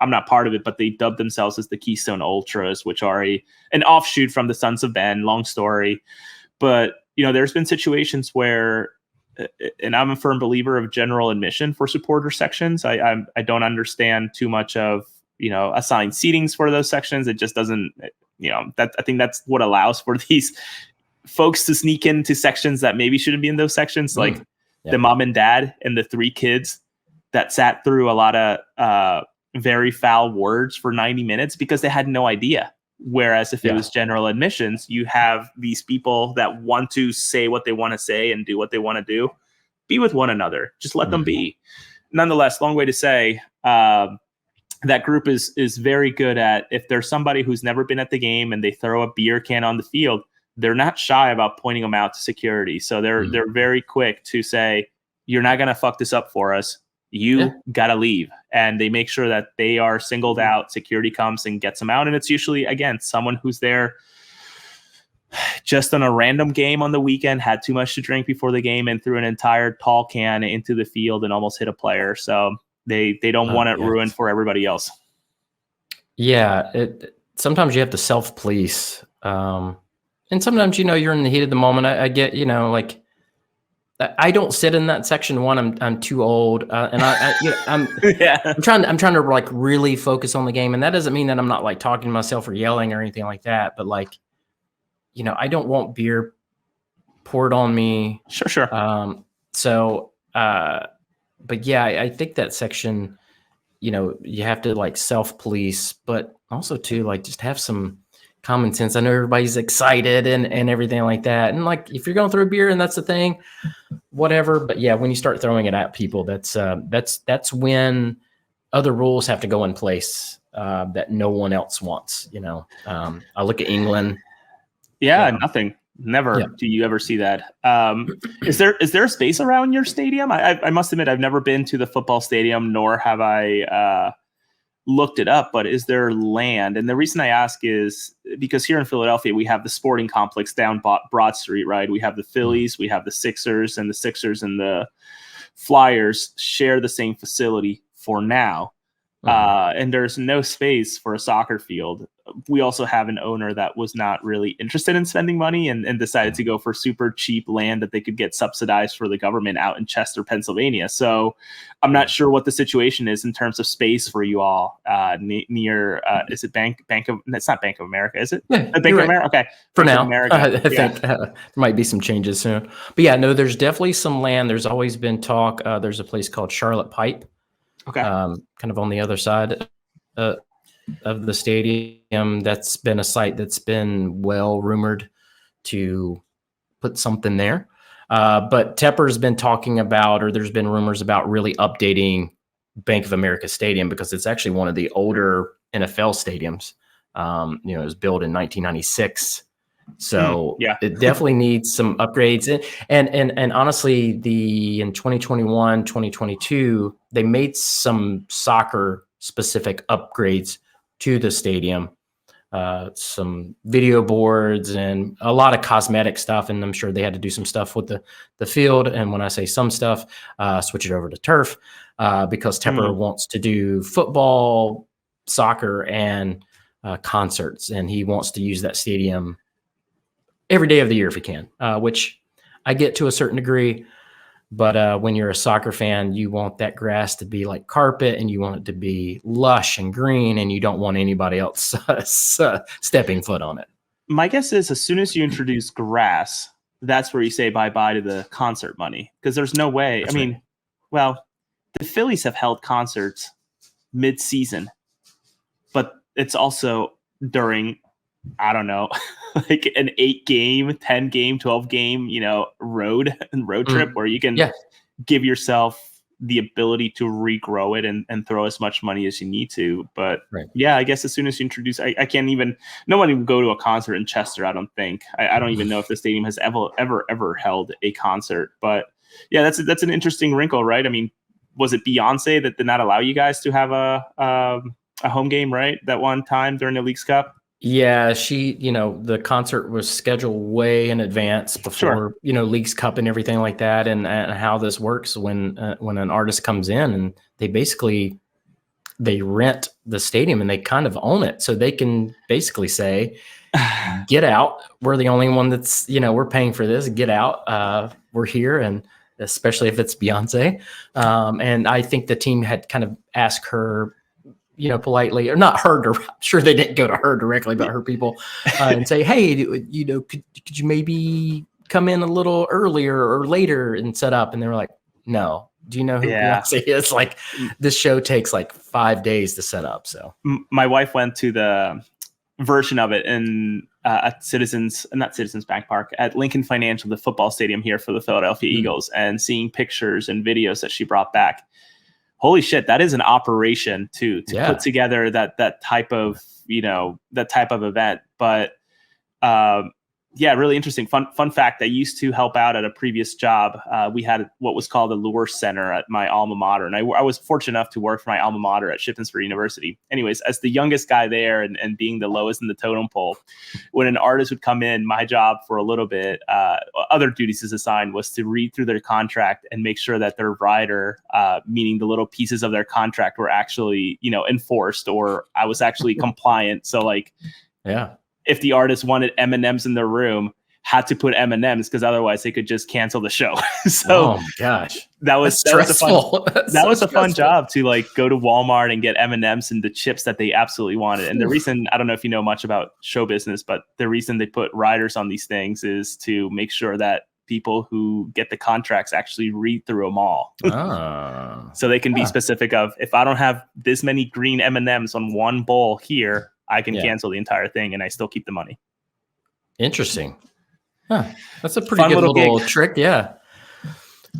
I'm not part of it, but they dubbed themselves as the Keystone Ultras, which are an offshoot from the Sons of Ben. Long story, but there's been situations where, and I'm a firm believer of general admission for supporter sections. I don't understand too much of assigned seatings for those sections. It just doesn't, I think that's what allows for these folks to sneak into sections that maybe shouldn't be in those sections. Like the mom and dad and the 3 kids that sat through a lot of very foul words for 90 minutes because they had no idea. Whereas if it was general admissions, you have these people that want to say what they want to say and do what they want to do. Be with one another. Just let them be. Nonetheless, long way to say, that group is very good at, if there's somebody who's never been at the game and they throw a beer can on the field, they're not shy about pointing them out to security. So they're very quick to say, you're not going to fuck this up for us. You got to leave. And they make sure that they are singled out. Security comes and gets them out. And it's usually, again, someone who's there just on a random game on the weekend, had too much to drink before the game and threw an entire tall can into the field and almost hit a player. So they don't want it ruined for everybody else. Yeah. Sometimes you have to self-police. And sometimes, you're in the heat of the moment. I get, like, I don't sit in that section 1. I'm too old, and I'm trying to like really focus on the game, and that doesn't mean that I'm not like talking to myself or yelling or anything like that. But like, I don't want beer poured on me. Sure. But yeah, I think that section, you have to like self-police. But also too, like, just have some common sense. I know everybody's excited and everything like that. And like, if you're going through a beer and that's the thing, whatever. But yeah, when you start throwing it at people, that's when other rules have to go in place that no one else wants. I look at England. Yeah, nothing. Never do you ever see that. Is there a space around your stadium? I must admit I've never been to the football stadium, nor have I looked it up. But is there land? And the reason I ask is because here in Philadelphia we have the sporting complex down Broad Street, right? We have the Phillies, we have the Sixers, and the Flyers share the same facility for now. And there's no space for a soccer field. We also have an owner that was not really interested in spending money and decided to go for super cheap land that they could get subsidized for the government out in Chester, Pennsylvania. So I'm not sure what the situation is in terms of space for you all near, is it it's not Bank of America, is it? Yeah, Bank of America? Okay. For Bank now, of America. I think there might be some changes soon. But yeah, no, there's definitely some land. There's always been talk. There's a place called Charlotte Pipe. Okay. Kind of on the other side of the stadium. That's been a site that's been well rumored to put something there. But Tepper's been talking about, or there's been rumors about really updating Bank of America Stadium because it's actually one of the older NFL stadiums. It was built in 1996. So it definitely needs some upgrades. And honestly, in 2021, 2022, they made some soccer specific upgrades to the stadium, some video boards and a lot of cosmetic stuff. And I'm sure they had to do some stuff with the field. And when I say some stuff, switch it over to turf because Tepper wants to do football, soccer, and concerts. And he wants to use that stadium every day of the year if he can, which I get to a certain degree. But when you're a soccer fan, you want that grass to be like carpet and you want it to be lush and green and you don't want anybody else stepping foot on it. My guess is as soon as you introduce grass, that's where you say bye-bye to the concert money because there's no way. That's right. Well, the Phillies have held concerts mid-season, but it's also during, I don't know, like an 8-game, 10-game, 12-game, road trip where you can give yourself the ability to regrow it and throw as much money as you need to. But I guess as soon as you introduce, I can't even, no one would go to a concert in Chester. I don't think, I don't even know if the stadium has ever held a concert, but yeah, that's an interesting wrinkle, right? I mean, was it Beyonce that did not allow you guys to have a home game, right? That one time during the Leagues Cup? Yeah, the concert was scheduled way in advance before, Leagues Cup and everything like that. And how this works when an artist comes in and they rent the stadium and they kind of own it. So they can basically say, get out. We're the only one that's, we're paying for this. Get out. We're here. And especially if it's Beyonce. And I think the team had kind of asked her, politely, or not her, I'm sure they didn't go to her directly, but her people and say, hey, could you maybe come in a little earlier or later and set up? And they were like, no. Do you know who Beyonce is? Like, this show takes like 5 days to set up. So my wife went to the version of it in at not Citizens Bank Park, at Lincoln Financial, the football stadium here for the Philadelphia Eagles, and seeing pictures and videos that she brought back. Holy shit, that is an operation to put together that type of event. But really interesting. Fun fact, I used to help out at a previous job. We had what was called a Lure Center at my alma mater. And I was fortunate enough to work for my alma mater at Shippensburg University. Anyways, as the youngest guy there and being the lowest in the totem pole, when an artist would come in, my job for a little bit, other duties as assigned, was to read through their contract and make sure that their rider, meaning the little pieces of their contract, were actually, enforced, or I was actually compliant. So if the artist wanted M&Ms in their room, had to put M&Ms because otherwise they could just cancel the show. So, oh my gosh, that was stressful. That was a fun job to go to Walmart and get M&Ms and the chips that they absolutely wanted. And the reason, I don't know if you know much about show business, but the reason they put riders on these things is to make sure that people who get the contracts actually read through them all. So they can be specific of, if I don't have this many green M&Ms on one bowl here, I can Yeah. cancel the entire thing and I still keep the money. Interesting. Huh. That's a pretty Fun good little gig. trick. Yeah.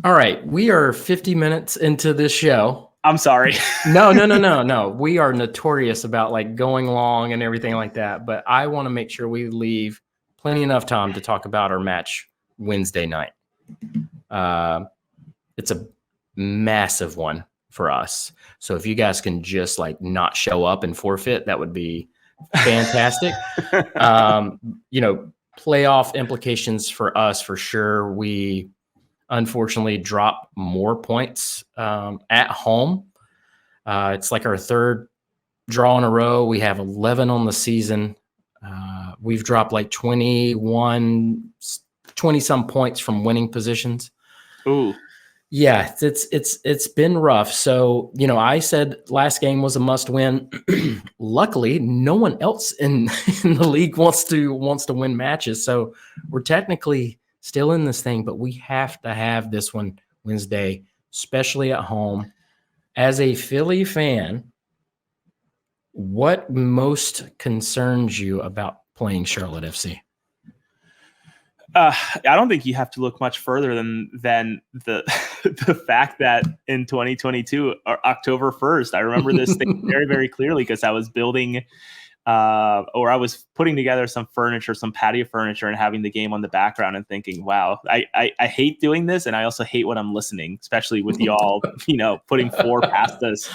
All right. We are 50 minutes into this show. I'm sorry. No. We are notorious about like going long and everything like that. But I want to make sure we leave plenty enough time to talk about our match Wednesday night. It's a massive one for us. So if you guys can just like not show up and forfeit, that would be fantastic. Playoff implications for us for sure. We unfortunately drop more points at home. It's like our third draw in a row. We have 11 on the season. We've dropped like 20 some points from winning positions. Ooh. Yeah, it's been rough. So, I said last game was a must win. Luckily, no one else in the league wants to win matches. So we're technically still in this thing, but we have to have this one Wednesday, especially at home. As a Philly fan, what most concerns you about playing Charlotte FC? I don't think you have to look much further than the the fact that in 2022, October 1st, I remember this thing very, very clearly because I was building or I was putting together some furniture, some patio furniture, and having the game on the background and thinking, wow, I hate doing this. And I also hate what I'm listening, especially with y'all, putting 4 past us.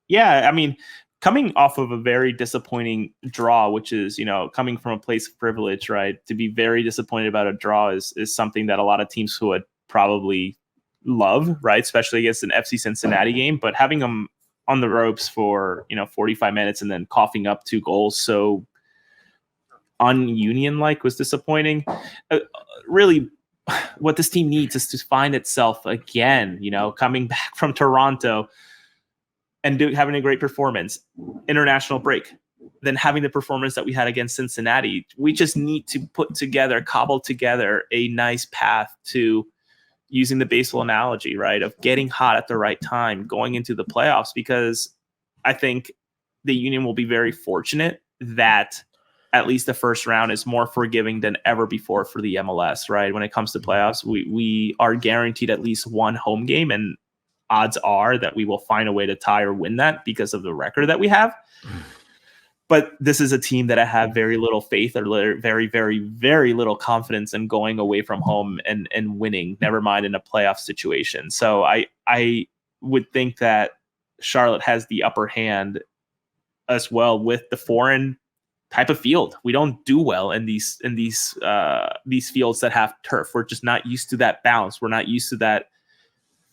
Yeah, I mean, coming off of a very disappointing draw, which is, coming from a place of privilege, right? To be very disappointed about a draw is something that a lot of teams would probably love, right? Especially against an FC Cincinnati game. But having them on the ropes for, 45 minutes and then coughing up 2 goals so un-Union-like was disappointing. Really, what this team needs is to find itself again, coming back from Toronto and having a great performance, international break, then having the performance that we had against Cincinnati. We just need to cobble together a nice path to using the baseball analogy, right, of getting hot at the right time, going into the playoffs, because I think the Union will be very fortunate that at least the first round is more forgiving than ever before for the MLS, right? When it comes to playoffs, we are guaranteed at least one home game, and odds are that we will find a way to tie or win that because of the record that we have. But this is a team that I have very little faith or very, very, very little confidence in going away from home and winning, never mind in a playoff situation. So I would think that Charlotte has the upper hand as well with the foreign type of field. We don't do well in these fields that have turf. We're just not used to that bounce. We're not used to that.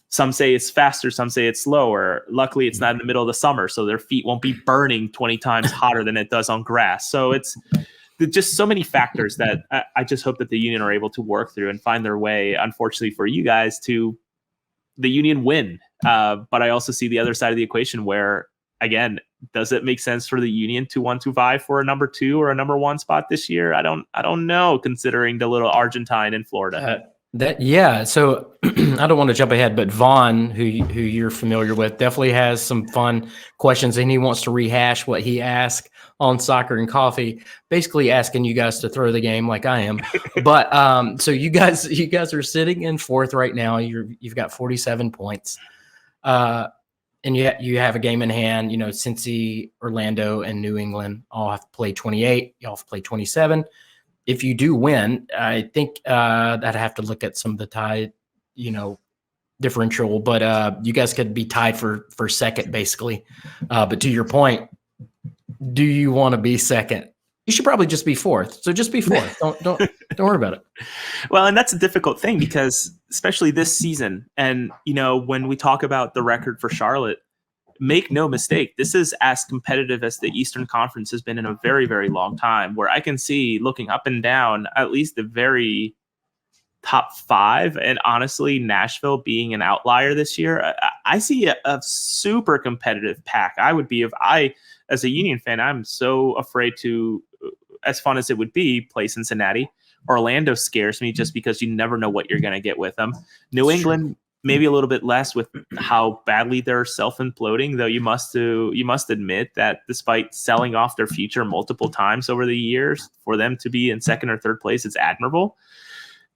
Some say it's faster, some say it's slower. Luckily, it's not in the middle of the summer, so their feet won't be burning 20 times hotter than it does on grass. So it's just so many factors that I just hope that the Union are able to work through and find their way, unfortunately for you guys, to the Union win. But I also see the other side of the equation where, again, does it make sense for the Union to want to vie for a number 2 or a number 1 spot this year? I don't know, considering the little Argentine in Florida. So I don't want to jump ahead, but Vaughn, who you're familiar with, definitely has some fun questions, and he wants to rehash what he asked on Soccer and Coffee, basically asking you guys to throw the game like I am. But so you guys are sitting in 4th right now. You've got 47 points, and you have a game in hand. Cincy, Orlando, and New England all have to play 28. Y'all have to play 27. If you do win, I think I'd have to look at some of the tie, differential, but you guys could be tied for second, basically. But to your point, do you want to be second? You should probably just be 4th. So just be 4th. Don't worry about it. Well, and that's a difficult thing because especially this season, and when we talk about the record for Charlotte, make no mistake, this is as competitive as the Eastern Conference has been in a very, very long time, where I can see, looking up and down, at least the very top 5, and honestly, Nashville being an outlier this year. I see a super competitive pack. I would be, if I, as a Union fan, I'm so afraid to, as fun as it would be, play Cincinnati. Orlando scares me just because you never know what you're going to get with them. New England maybe a little bit less with how badly they're self-imploding, though you must admit that despite selling off their future multiple times over the years, for them to be in second or third place, it's admirable.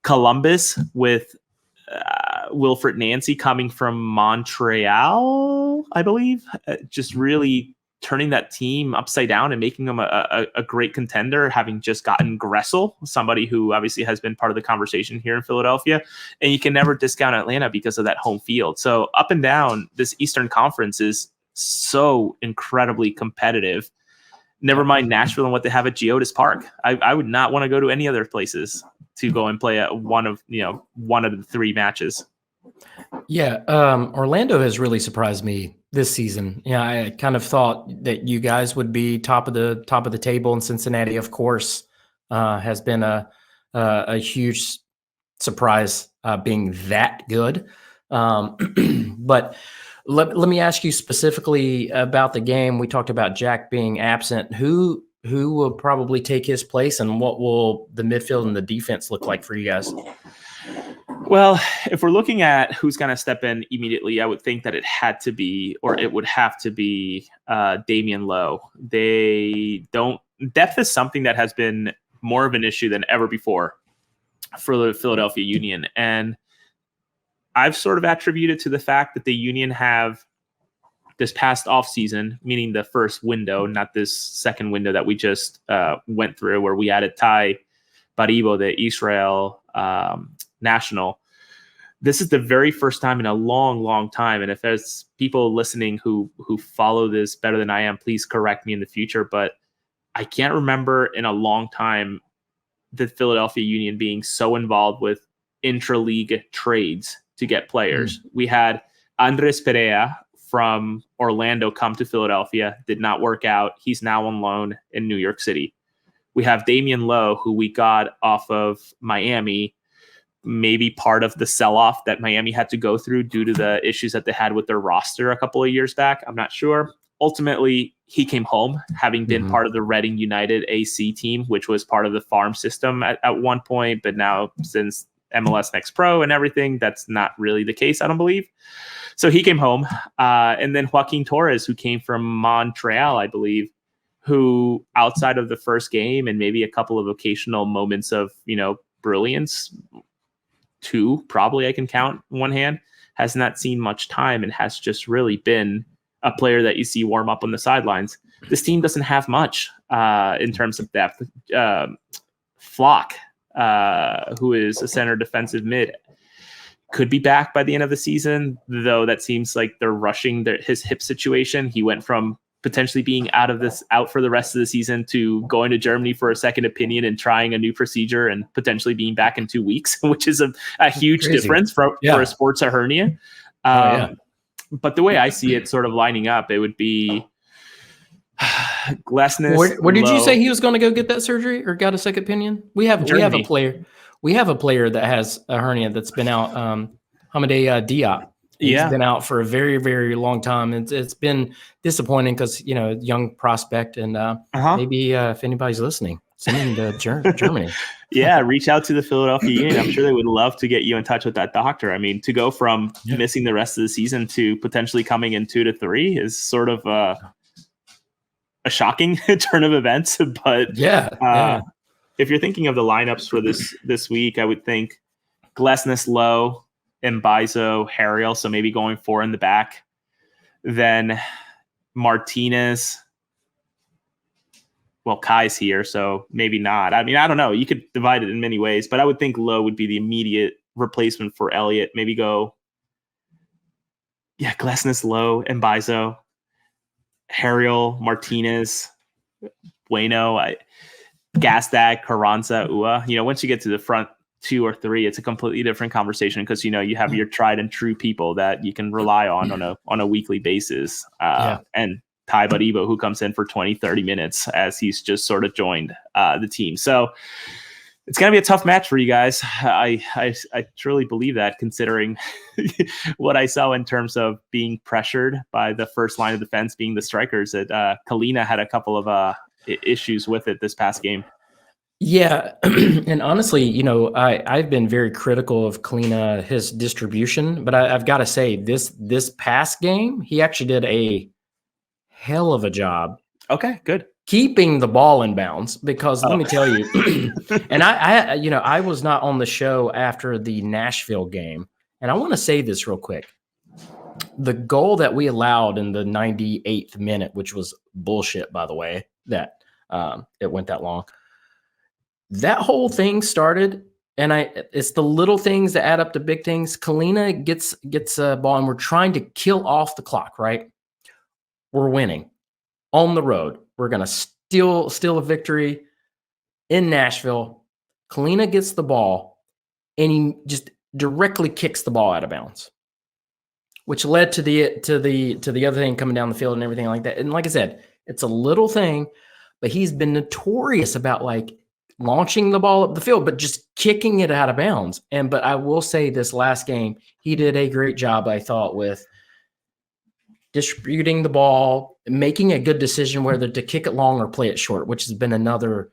Columbus with Wilfred Nancy coming from Montreal, I believe, just really turning that team upside down and making them a great contender, having just gotten Gressel, somebody who obviously has been part of the conversation here in Philadelphia. And you can never discount Atlanta because of that home field. So up and down, this Eastern Conference is so incredibly competitive. Never mind Nashville and what they have at Geodis Park. I would not want to go to any other places to go and play one of the three matches. Yeah, Orlando has really surprised me this season. Yeah, I kind of thought that you guys would be top of the table, and Cincinnati, of course, has been a huge surprise, being that good. But let me ask you specifically about the game. We talked about Jack being absent. Who will probably take his place, and what will the midfield and the defense look like for you guys? Well, if we're looking at who's going to step in immediately, I would think that it would have to be Damian Lowe. Depth is something that has been more of an issue than ever before for the Philadelphia Union. And I've sort of attributed to the fact that the Union have this past offseason, meaning the first window, not this second window that we just went through, where we added Ty Baribo, the Israel national. This is the very first time in a long, long time. And if there's people listening who follow this better than I am, please correct me in the future. But I can't remember in a long time the Philadelphia Union being so involved with intra-league trades to get players. We had Andres Perea from Orlando come to Philadelphia, did not work out. He's now on loan in New York City. We have Damian Lowe, who we got off of Miami, maybe part of the sell-off that Miami had to go through due to the issues that they had with their roster a couple of years back. I'm not sure. Ultimately, he came home, having been part of the Reading United AC team, which was part of the farm system at one point. But now, since MLS Next Pro and everything, that's not really the case, I don't believe. So he came home. And then Joaquin Torres, who came from Montreal, I believe, who outside of the first game and maybe a couple of occasional moments of, brilliance, two probably I can count one hand, has not seen much time and has just really been a player that you see warm up on the sidelines. This team doesn't have much in terms of depth. Flock, who is a center defensive mid, could be back by the end of the season, though that seems like they're rushing his hip situation. He went from potentially being out for the rest of the season to going to Germany for a second opinion and trying a new procedure and potentially being back in 2 weeks, which is a huge difference for a sports hernia. But the way I see it sort of lining up, it would be Glesnes. Where did you say he was going to go get that surgery or got a second opinion? We have a player. We have a player that has a hernia that's been out. Hamadé Diop. He's been out for a very, very long time. It's been disappointing because, young prospect. And maybe if anybody's listening, send him to Germany. Yeah, reach out to the Philadelphia Union. I'm sure they would love to get you in touch with that doctor. I mean, to go from missing the rest of the season to potentially coming in 2 to 3 is sort of a shocking turn of events. But if you're thinking of the lineups for this week, I would think Glesnes, Lowe, Mbaizo, Harriel, so maybe going 4 in the back. Then Martinez. Well, Kai's here, so maybe not. I mean, I don't know. You could divide it in many ways, but I would think Lowe would be the immediate replacement for Elliott. Maybe go, Glesnes, Lowe, Mbaizo, Harriel, Martinez, Bueno, Gazdag, Carranza, Ua. Once you get to the front 2 or 3, it's a completely different conversation because you have your tried and true people that you can rely on a weekly basis. And Ty Baribo, who comes in for 20, 30 minutes as he's just sort of joined the team. So it's going to be a tough match for you guys. I truly believe that, considering what I saw in terms of being pressured by the first line of defense being the strikers. That Kalina had a couple of issues with it this past game. Yeah, and honestly, I've been very critical of Kalina, his distribution, but I've got to say this past game, he actually did a hell of a job Okay, good. keeping the ball in bounds. Because let Oh. me tell you, and I was not on the show after the Nashville game, and I want to say this real quick: the goal that we allowed in the 98th minute, which was bullshit, by the way, that it went that long. That whole thing started, and it's the little things that add up to big things. Kalina gets a ball, and we're trying to kill off the clock, right? We're winning on the road. We're gonna steal a victory in Nashville. Kalina gets the ball, and he just directly kicks the ball out of bounds, which led to the other thing coming down the field and everything like that. And like I said, it's a little thing, but he's been notorious about like launching the ball up the field, but just kicking it out of bounds. But I will say this last game, he did a great job, I thought, with distributing the ball, making a good decision whether to kick it long or play it short, which has been another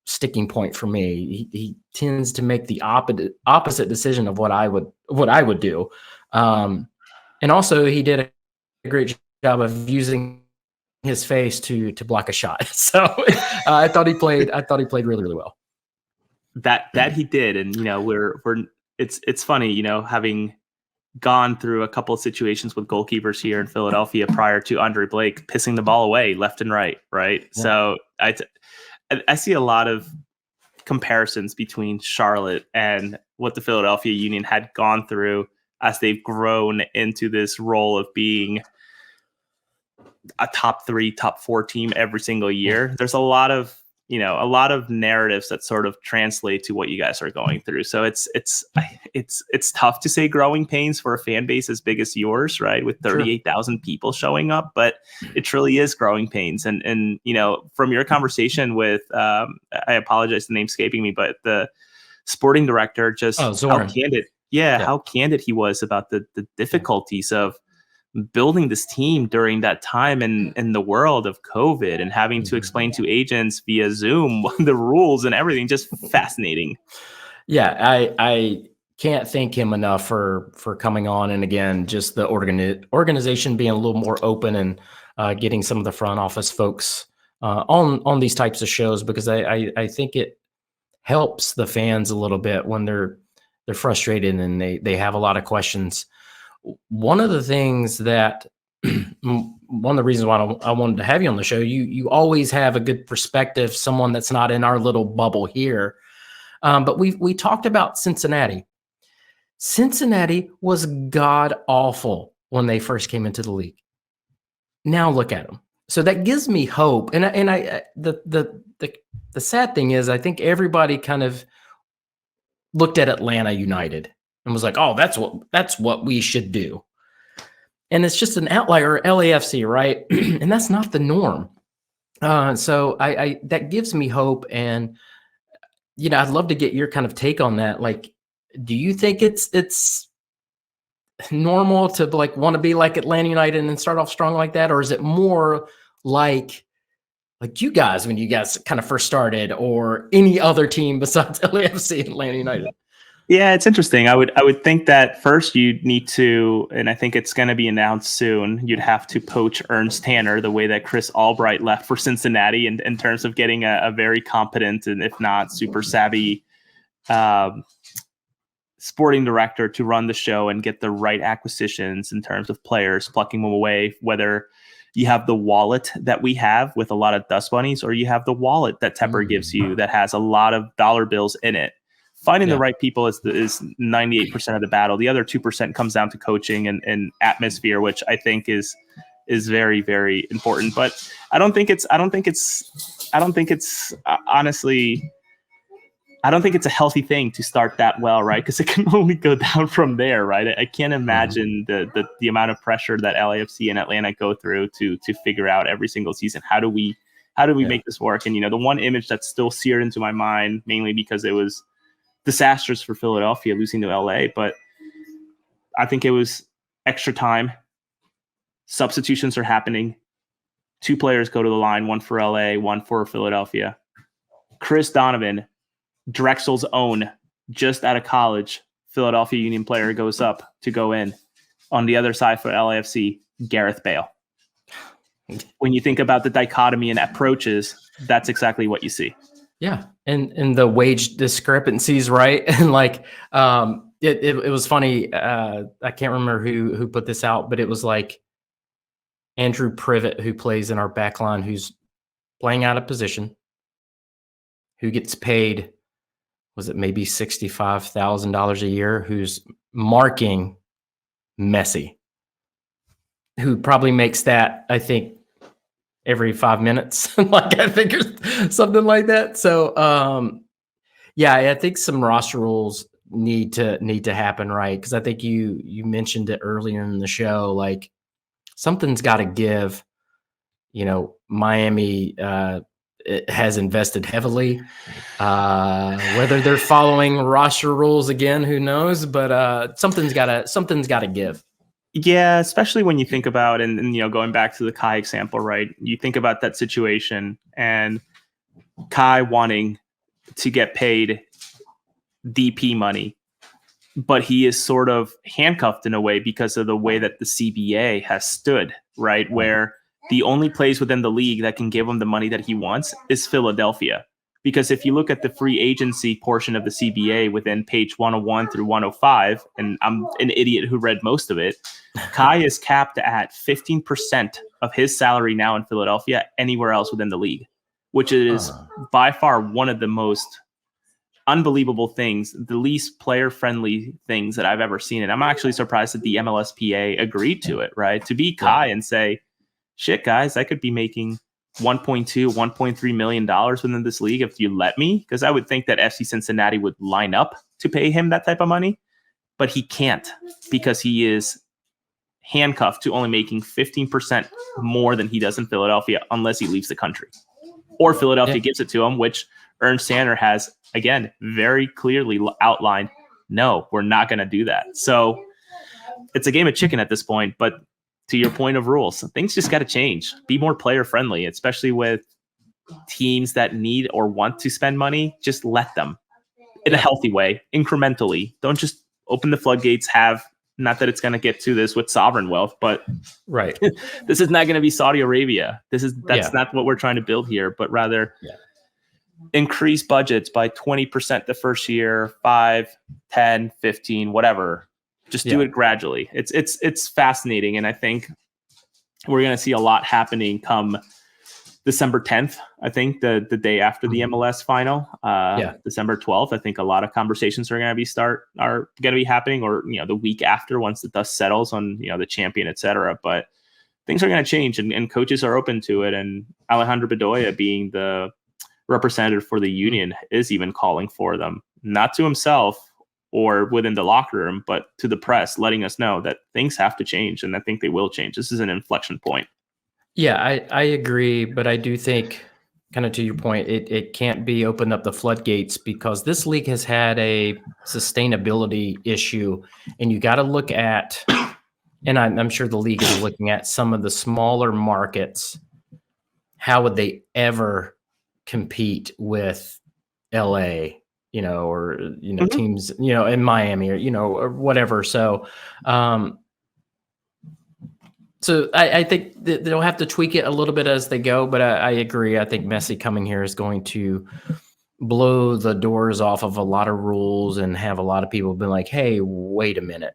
sticking point for me. He tends to make the opposite decision of what I would do. And also, he did a great job of using his face to block a shot. So I thought he played really, really well. That he did, and it's funny, having gone through a couple of situations with goalkeepers here in Philadelphia prior to Andre Blake pissing the ball away left and right. Yeah. So I see a lot of comparisons between Charlotte and what the Philadelphia Union had gone through as they've grown into this role of being a top 3, top 4 team every single year. There's a lot of narratives that sort of translate to what you guys are going through. So it's tough to say growing pains for a fan base as big as yours, right? With 38,000 people showing up, but it truly is growing pains. And from your conversation with, I apologize, the name's escaping me, but the sporting director, just how candid, how candid he was about the difficulties of building this team during that time in the world of COVID and having to explain to agents via Zoom the rules and everything. Just fascinating. Yeah, I can't thank him enough for coming on, and again, just the organization being a little more open and getting some of the front office folks on these types of shows, because I think it helps the fans a little bit when they're frustrated and they have a lot of questions. One of the things that one of the reasons why I wanted to have you on the show, you always have a good perspective, someone that's not in our little bubble here. But we talked about Cincinnati. Cincinnati was god awful when they first came into the league. Now look at them. So that gives me hope. And the sad thing is, I think everybody kind of looked at Atlanta United and was like, "Oh, that's what we should do." And it's just an outlier, LAFC, right? And that's not the norm. So I that gives me hope, and I'd love to get your kind of take on that. Like, do you think it's normal to like want to be like Atlanta United and start off strong like that, or is it more like you guys when you guys kind of first started, or any other team besides LAFC and Atlanta United? Yeah, it's interesting. I would think that first you'd need to, and I think it's going to be announced soon, you'd have to poach Ernst Tanner the way that Chris Albright left for Cincinnati in terms of getting a very competent and if not super savvy sporting director to run the show and get the right acquisitions in terms of players, plucking them away, whether you have the wallet that we have with a lot of dust bunnies, or you have the wallet that Tepper gives you that has a lot of dollar bills in it. Finding the right people is 98% of the battle. The other 2% comes down to coaching and atmosphere, which I think is very, very important. But honestly, I don't think it's a healthy thing to start that well, right? Because it can only go down from there, right? I can't imagine the amount of pressure that LAFC and Atlanta go through to figure out every single season. How do we make this work? And the one image that's still seared into my mind, mainly because it was disastrous for Philadelphia losing to LA, but I think it was extra time. Substitutions are happening. 2 players go to the line, one for LA, one for Philadelphia. Chris Donovan, Drexel's own, just out of college, Philadelphia Union player, goes up to go in. On the other side for LAFC, Gareth Bale. When you think about the dichotomy and approaches, that's exactly what you see. Yeah, and the wage discrepancies, right? And like, it was funny. I can't remember who put this out, but it was like Andrew Privet, who plays in our back line, who's playing out of position, who gets paid, was it maybe $65,000 a year, who's marking Messi, who probably makes that, I think, every 5 minutes, like I think or something like that. So, yeah, I think some roster rules need to happen, right? Because I think you mentioned it earlier in the show, like something's got to give. Miami it has invested heavily. Whether they're following roster rules again, who knows? But something's gotta give. Yeah, especially when you think about, and going back to the Kai example, right? You think about that situation and Kai wanting to get paid DP money, but he is sort of handcuffed in a way because of the way that the CBA has stood, right? Where the only place within the league that can give him the money that he wants is Philadelphia. Because if you look at the free agency portion of the CBA within page 101 through 105, and I'm an idiot who read most of it, Kai is capped at 15% of his salary now in Philadelphia anywhere else within the league, which is by far one of the most unbelievable things, the least player-friendly things that I've ever seen. And I'm actually surprised that the MLSPA agreed to it, right? To be Kai and say, shit, guys, I could be making $1.2, $1.3 million within this league if you let me, because I would think that FC Cincinnati would line up to pay him that type of money, but he can't because he is handcuffed to only making 15% more than he does in Philadelphia unless he leaves the country. Or Philadelphia gives it to him, which Ernst Sander has, again, very clearly outlined, no, we're not going to do that. So it's a game of chicken at this point, but to your point of rules, things just got to change. Be more player friendly, especially with teams that need or want to spend money. Just let them in a healthy way, incrementally. Don't just open the floodgates. Not that it's going to get to this with sovereign wealth, but right. This is not going to be Saudi Arabia. That's not what we're trying to build here, but rather increase budgets by 20% the first year, 5, 10, 15, whatever. Just do it gradually. It's fascinating, and I think we're going to see a lot happening come December 10th. I think the day after the MLS final, December 12th. I think a lot of conversations are going to be happening, or the week after, once the dust settles on the champion, etc. But things are going to change, and coaches are open to it. And Alejandro Bedoya, being the representative for the union, is even calling for them, not to himself or within the locker room, but to the press, letting us know that things have to change, and I think they will change. This is an inflection point. Yeah, I agree, but I do think, kind of to your point, it can't be opened up the floodgates, because this league has had a sustainability issue, and you got to look at, and I'm sure the league is looking at some of the smaller markets. How would they ever compete with LA? Or teams, in Miami, or whatever. So, I think that they'll have to tweak it a little bit as they go. But I agree. I think Messi coming here is going to blow the doors off of a lot of rules and have a lot of people be like, "Hey, wait a minute,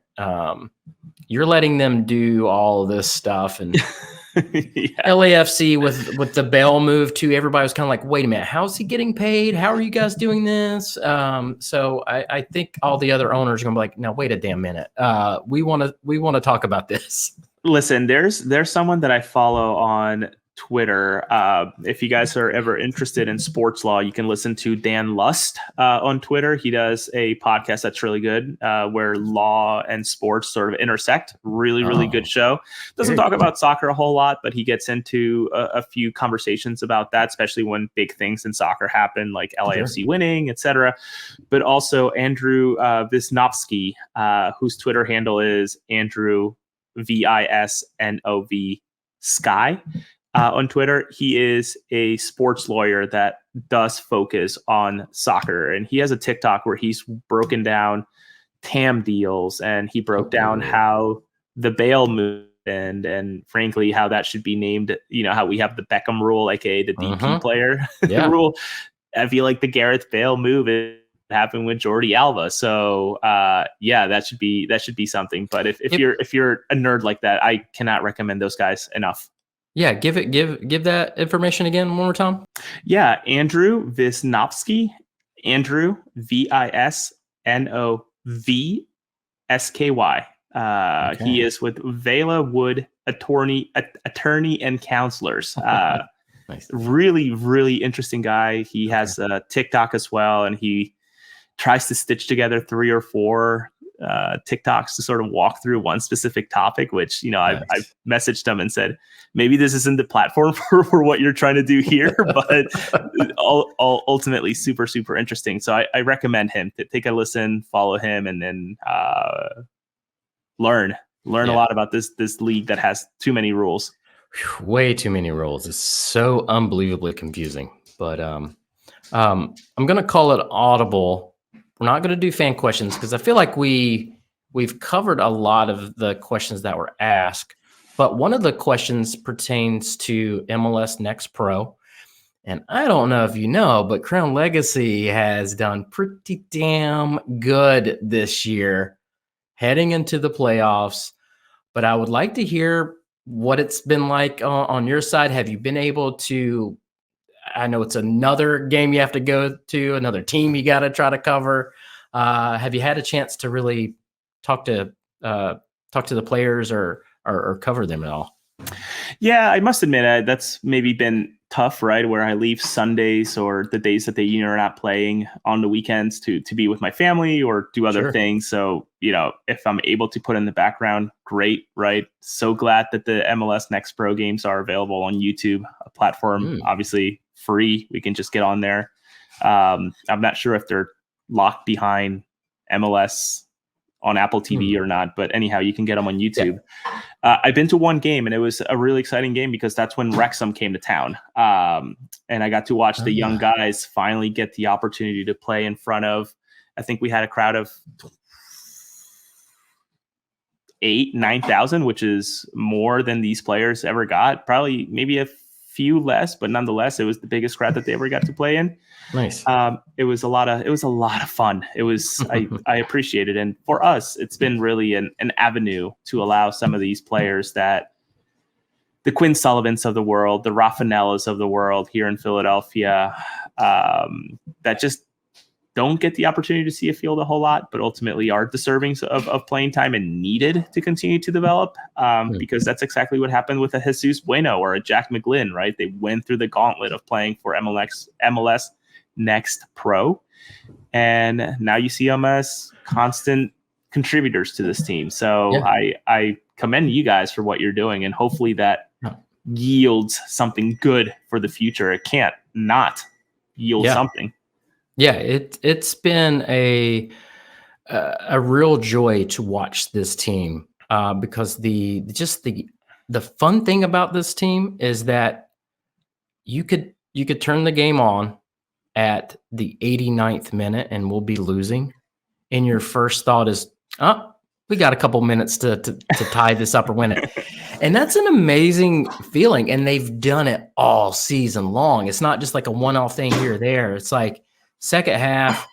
you're letting them do all of this stuff." And LAFC with the Bell move too, everybody was kind of like, wait a minute, how's he getting paid? How are you guys doing this? So I think all the other owners are gonna be like, no, wait a damn minute. We want to talk about this. Listen, there's someone that I follow on Twitter. If you guys are ever interested in sports law, you can listen to Dan Lust on Twitter. He does a podcast that's really good, where law and sports sort of intersect. Really good show. Doesn't talk about soccer a whole lot, but he gets into a few conversations about that, especially when big things in soccer happen, like LAFC winning, etc. But also Andrew Wisnowski, whose Twitter handle is Andrew VISNOV Sky. on Twitter. He is a sports lawyer that does focus on soccer, and he has a TikTok where he's broken down TAM deals, and he broke down how the Bale move and frankly how that should be named. You know, how we have the Beckham rule, aka the DP player rule. I feel like the Gareth Bale move happened with Jordi Alba. So that should be something. But if you're a nerd like that, I cannot recommend those guys enough. Yeah, give that information again one more time. Yeah, Andrew Wisnowski, Andrew Visnovsky. He is with Vela Wood Attorney and Counselors. Nice. Really, really interesting guy. He has a TikTok as well, and he tries to stitch together 3 or 4 TikToks to sort of walk through one specific topic, which, you know, nice. I've messaged him and said, maybe this isn't the platform for what you're trying to do here, but ultimately super, super interesting. So I recommend him to take a listen, follow him, and then learn a lot about this league that has too many rules. Way too many rules. It's so unbelievably confusing. But I'm going to call it audible. We're not going to do fan questions because I feel like we've covered a lot of the questions that were asked. But one of the questions pertains to MLS Next Pro. And I don't know if you know, but Crown Legacy has done pretty damn good this year, heading into the playoffs. But I would like to hear what it's been like on your side. Have you been able to, I know it's another game you have to go to, another team you got to try to cover. Have you had a chance to really talk to the players or cover them at all? Yeah, I must admit that's maybe been tough, right? Where I leave Sundays or the days that they are not playing on the weekends to be with my family or do other things. So, you know, if I'm able to put in the background, great, right? So glad that the MLS Next Pro games are available on YouTube, a platform obviously free. We can just get on there. I'm not sure if they're locked behind MLS on Apple TV or not, but anyhow, you can get them on YouTube. I've been to one game, and it was a really exciting game because that's when Wrexham came to town. And I got to watch the young guys finally get the opportunity to play in front of, I think we had a crowd of 8,000-9,000, which is more than these players ever got. Probably maybe a few less, but nonetheless, it was the biggest crowd that they ever got to play in. Nice. It was a lot of fun. It was, I appreciate it. And for us, it's been really an avenue to allow some of these players that the Quinn Sullivans of the world, the Raffanellas of the world here in Philadelphia, that just don't get the opportunity to see a field a whole lot, but ultimately are deserving of playing time and needed to continue to develop, because that's exactly what happened with a Jesus Bueno or a Jack McGlynn, right? They went through the gauntlet of playing for MLS Next Pro, and now you see them as constant contributors to this team. So I commend you guys for what you're doing, and hopefully that yields something good for the future. It can't not yield something. Yeah, it's been a real joy to watch this team, because the fun thing about this team is that you could turn the game on at the 89th minute and we'll be losing, and your first thought is, oh, we got a couple minutes to tie this up or win it. And that's an amazing feeling, and they've done it all season long. It's not just like a one-off thing here or there. It's like second half,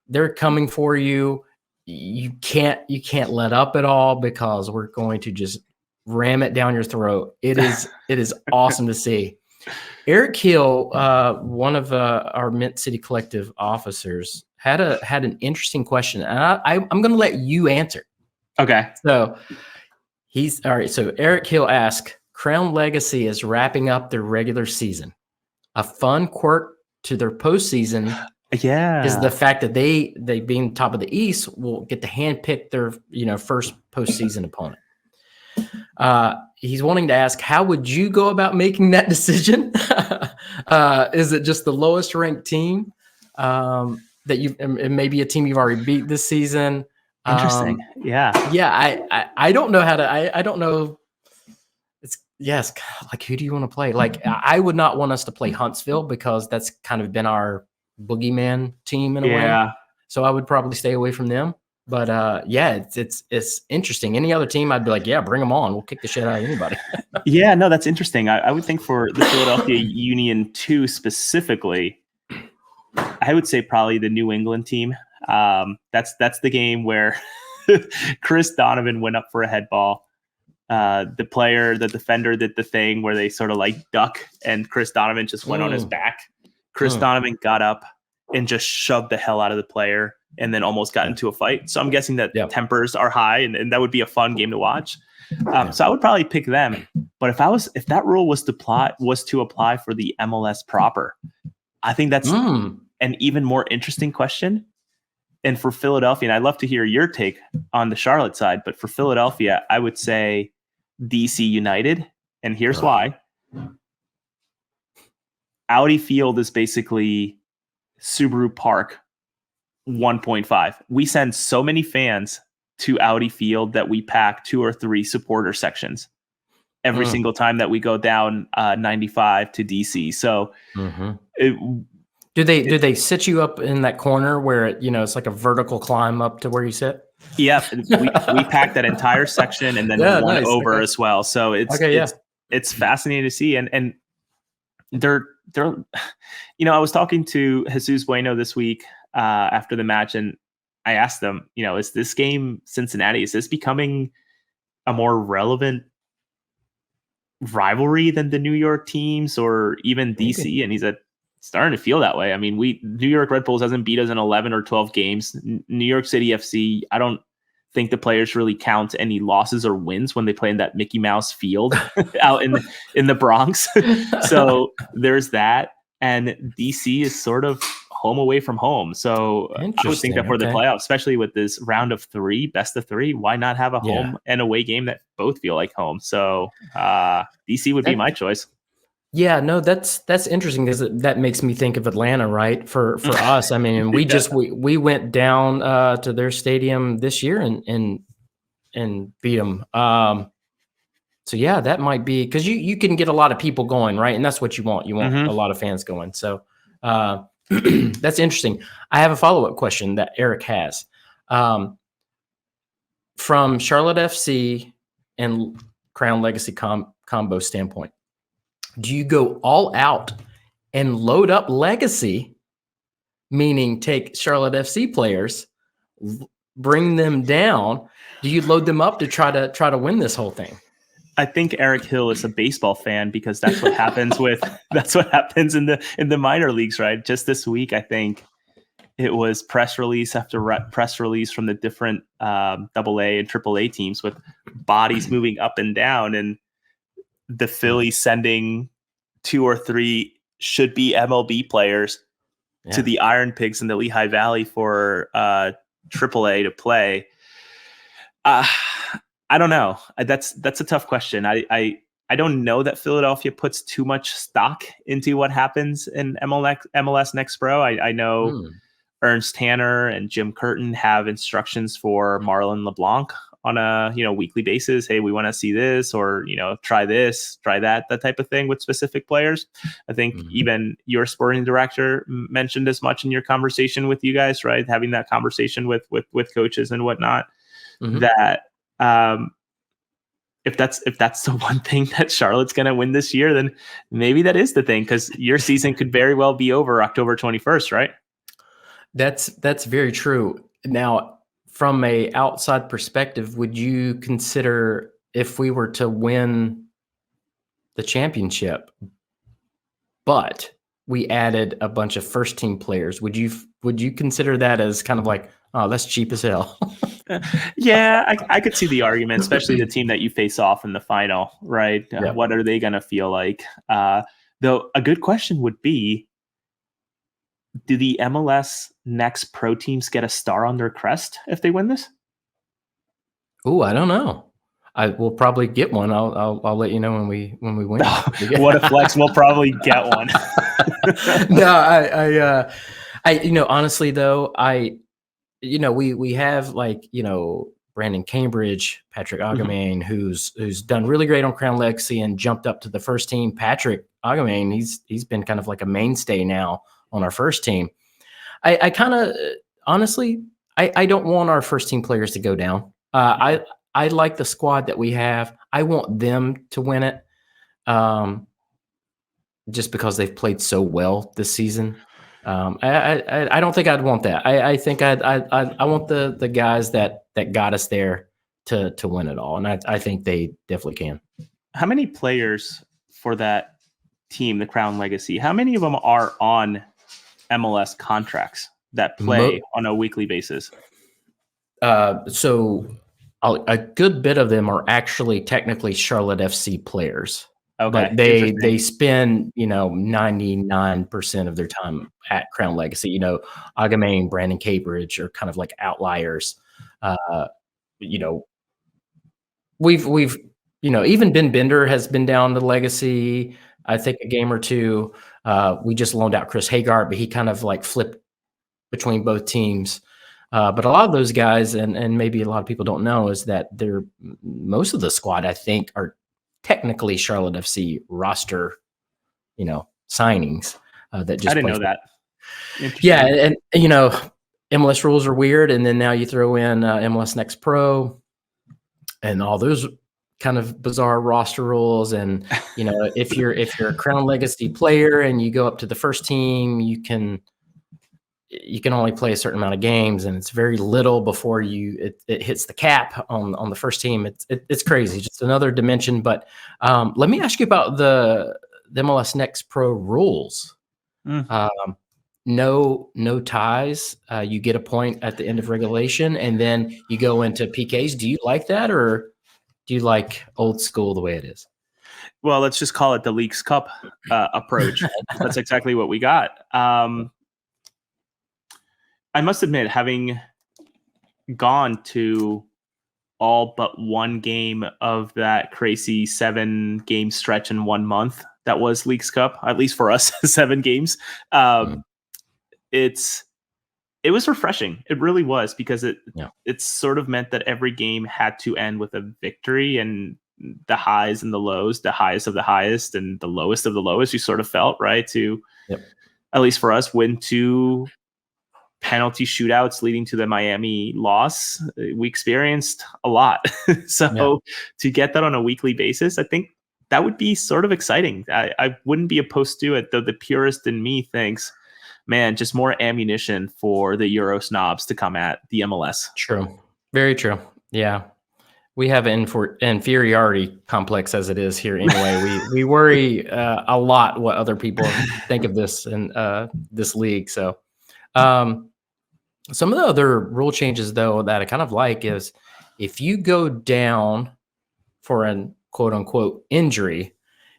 they're coming for you. You can't let up at all, because we're going to just ram it down your throat. It is awesome to see. Eric Hill, one of our Mint City Collective officers, had an interesting question, and I'm going to let you answer. Okay. So he's all right. So Eric Hill asked, Crown Legacy is wrapping up their regular season. A fun quirk to their postseason is the fact that they being top of the East will get to handpick their first postseason opponent. He's wanting to ask, how would you go about making that decision? Is it just the lowest ranked team that you, maybe a team you've already beat this season? Interesting. I don't know how to. I don't know. Yes, God, like who do you want to play? Like I would not want us to play Huntsville because that's kind of been our boogeyman team in a way. Yeah. So I would probably stay away from them. But yeah, it's interesting. Any other team, I'd be like, yeah, bring them on. We'll kick the shit out of anybody. Yeah, no, that's interesting. I would think for the Philadelphia Union 2 specifically, I would say probably the New England team. That's the game where Chris Donovan went up for a head ball. The defender did the thing where they sort of like duck, and Chris Donovan just went on his back. Chris Donovan got up and just shoved the hell out of the player and then almost got into a fight. So I'm guessing that tempers are high, and that would be a fun game to watch. So I would probably pick them. But if that rule was to apply for the MLS proper, I think that's an even more interesting question. And for Philadelphia, and I'd love to hear your take on the Charlotte side, but for Philadelphia, I would say DC United. And here's why. Audi Field is basically Subaru Park 1.5. We send so many fans to Audi Field that we pack 2 or 3 supporter sections every single time that we go down 95 to DC. So do they sit you up in that corner where it's like a vertical climb up to where you sit? Yeah, we packed that entire section and then one over as well. So it's fascinating to see, and they're I was talking to Jesus Bueno this week after the match, and I asked them, is this game Cincinnati? Is this becoming a more relevant rivalry than the New York teams or even DC? And he said, starting to feel that way. I mean, New York Red Bulls hasn't beat us in 11 or 12 games. New York City FC, I don't think the players really count any losses or wins when they play in that Mickey Mouse field out in the Bronx. So there's that. And DC is sort of home away from home. So I would think that for the playoffs, especially with this round of 3, best of 3, why not have a home and away game that both feel like home? So DC would be my choice. Yeah, no, that's interesting because that makes me think of Atlanta, right? For us, I mean, we went down to their stadium this year and beat them. So yeah, that might be because you can get a lot of people going, right? And that's what you want. You want a lot of fans going. So that's interesting. I have a follow-up question that Eric has from Charlotte FC and Crown Legacy combo standpoint. Do you go all out and load up Legacy, meaning take Charlotte FC players, bring them down? Do you load them up to try to win this whole thing? I think Eric Hill is a baseball fan because that's what happens in the minor leagues, right? Just this week, I think it was press release after press release from the different AA and AAA teams with bodies moving up and down, and the Phillies sending 2 or 3 should be MLB players to the Iron Pigs in the Lehigh Valley for AAA to play. I don't know. That's a tough question. I don't know that Philadelphia puts too much stock into what happens in MLS Next Pro. I know Ernst Tanner and Jim Curtin have instructions for Marlon LeBlanc on a weekly basis. Hey, we want to see this, or try this, try that type of thing with specific players. I think even your sporting director mentioned as much in your conversation with you guys, right? Having that conversation with coaches and whatnot. That if that's the one thing that Charlotte's going to win this year, then maybe that is the thing, because your season could very well be over October 21st, right? That's very true. Now, from a outside perspective, would you consider if we were to win the championship, but we added a bunch of first team players, would you consider that as kind of like, oh, that's cheap as hell? Yeah, I could see the argument, especially the team that you face off in the final, right? What are they going to feel like? Though a good question would be, do the MLS Next Pro teams get a star on their crest if they win this? Oh, I don't know. I will probably get one. I'll let you know when we win. What a flex! We'll probably get one. No, honestly though, we have Brandon Cambridge, Patrick Mhm. Agamane, who's done really great on Crown Legacy and jumped up to the first team. Patrick Agamane, he's been kind of like a mainstay now on our first team. I kind of honestly, I don't want our first team players to go down. I like the squad that we have. I want them to win it, just because they've played so well this season. I don't think I'd want that. I think I want the guys that got us there to win it all, and I think they definitely can. How many players for that team, the Crown Legacy, how many of them are on MLS contracts that play on a weekly basis? So a good bit of them are actually technically Charlotte FC players. Okay, But they interesting. spend 99% of their time at Crown Legacy. Agamane, Brandon Cambridge are kind of like outliers. You know, we've even Ben Bender has been down to Legacy. I think a game or two. We just loaned out Chris Hagar, but he kind of like flipped between both teams. But a lot of those guys, and maybe a lot of people don't know, is that most of the squad, I think, are technically Charlotte FC roster, signings that just I didn't play. know that. Yeah, Interesting. and MLS rules are weird, and then now you throw in MLS Next Pro and all those kind of bizarre roster rules. And if you're a Crown Legacy player and you go up to the first team, you can only play a certain amount of games, and it's very little before it hits the cap on the first team. It's crazy, just another dimension. But let me ask you about the MLS Next Pro rules. No ties. You get a point at the end of regulation, and then you go into PKs. Do you like that, or do you like old school the way it is? Well, let's just call it the Leagues Cup approach. That's exactly what we got. I must admit, having gone to all but one game of that crazy 7-game stretch in 1 month that was Leagues Cup, at least for us, 7 games. It was refreshing. It really was, because it sort of meant that every game had to end with a victory, and the highs and the lows, the highest of the highest and the lowest of the lowest, you sort of felt, right, to at least for us, win 2 penalty shootouts leading to the Miami loss. We experienced a lot. So to get that on a weekly basis, I think that would be sort of exciting. I wouldn't be opposed to it, though the purist in me thinks, man, just more ammunition for the Euro snobs to come at the MLS. True. Very true. Yeah. We have an inferiority complex as it is here anyway. We worry a lot what other people think of this and this league. So some of the other rule changes, though, that I kind of like is if you go down for an quote unquote injury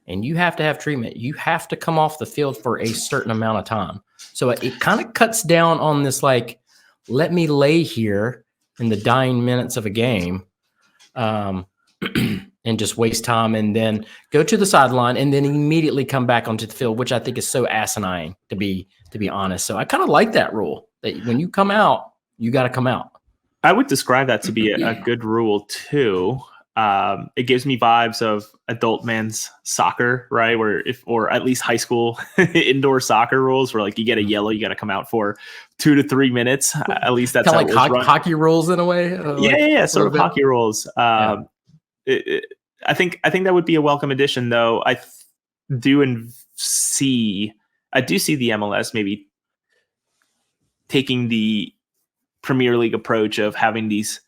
and you have to have treatment, you have to come off the field for a certain amount of time. So it kind of cuts down on this, like, let me lay here in the dying minutes of a game and just waste time and then go to the sideline and then immediately come back onto the field, which I think is so asinine, to be honest. So I kind of like that rule, that when you come out, you got to come out. I would describe that to be a good rule too. It gives me vibes of adult men's soccer, right? Or at least high school indoor soccer rules, where like you get a yellow, you got to come out for 2 to 3 minutes. At least that's kind how of like hockey rules in a way. Sort of hockey rules. I think that would be a welcome addition, though. I do see the MLS maybe taking the Premier League approach of having these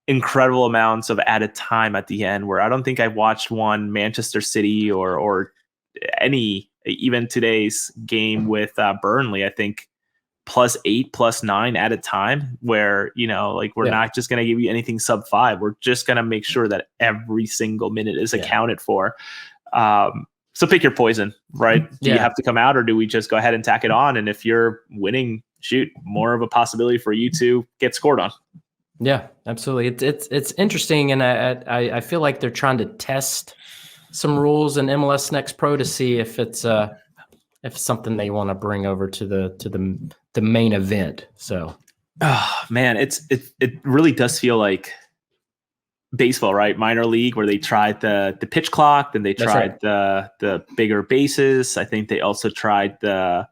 incredible amounts of added time at the end, where I don't think I've watched one Manchester City or any, even today's game with Burnley, I think +8, +9 added time, where, we're not just going to give you anything sub 5. We're just going to make sure that every single minute is accounted for. So pick your poison, right? Do you have to come out, or do we just go ahead and tack it on? And if you're winning, shoot, more of a possibility for you to get scored on. Yeah, absolutely. It's interesting, and I feel like they're trying to test some rules in MLS Next Pro to see if it's something they want to bring over to the main event. So, oh man, it really does feel like baseball, right? Minor league, where they tried the pitch clock, then they tried the bigger bases. I think they also tried the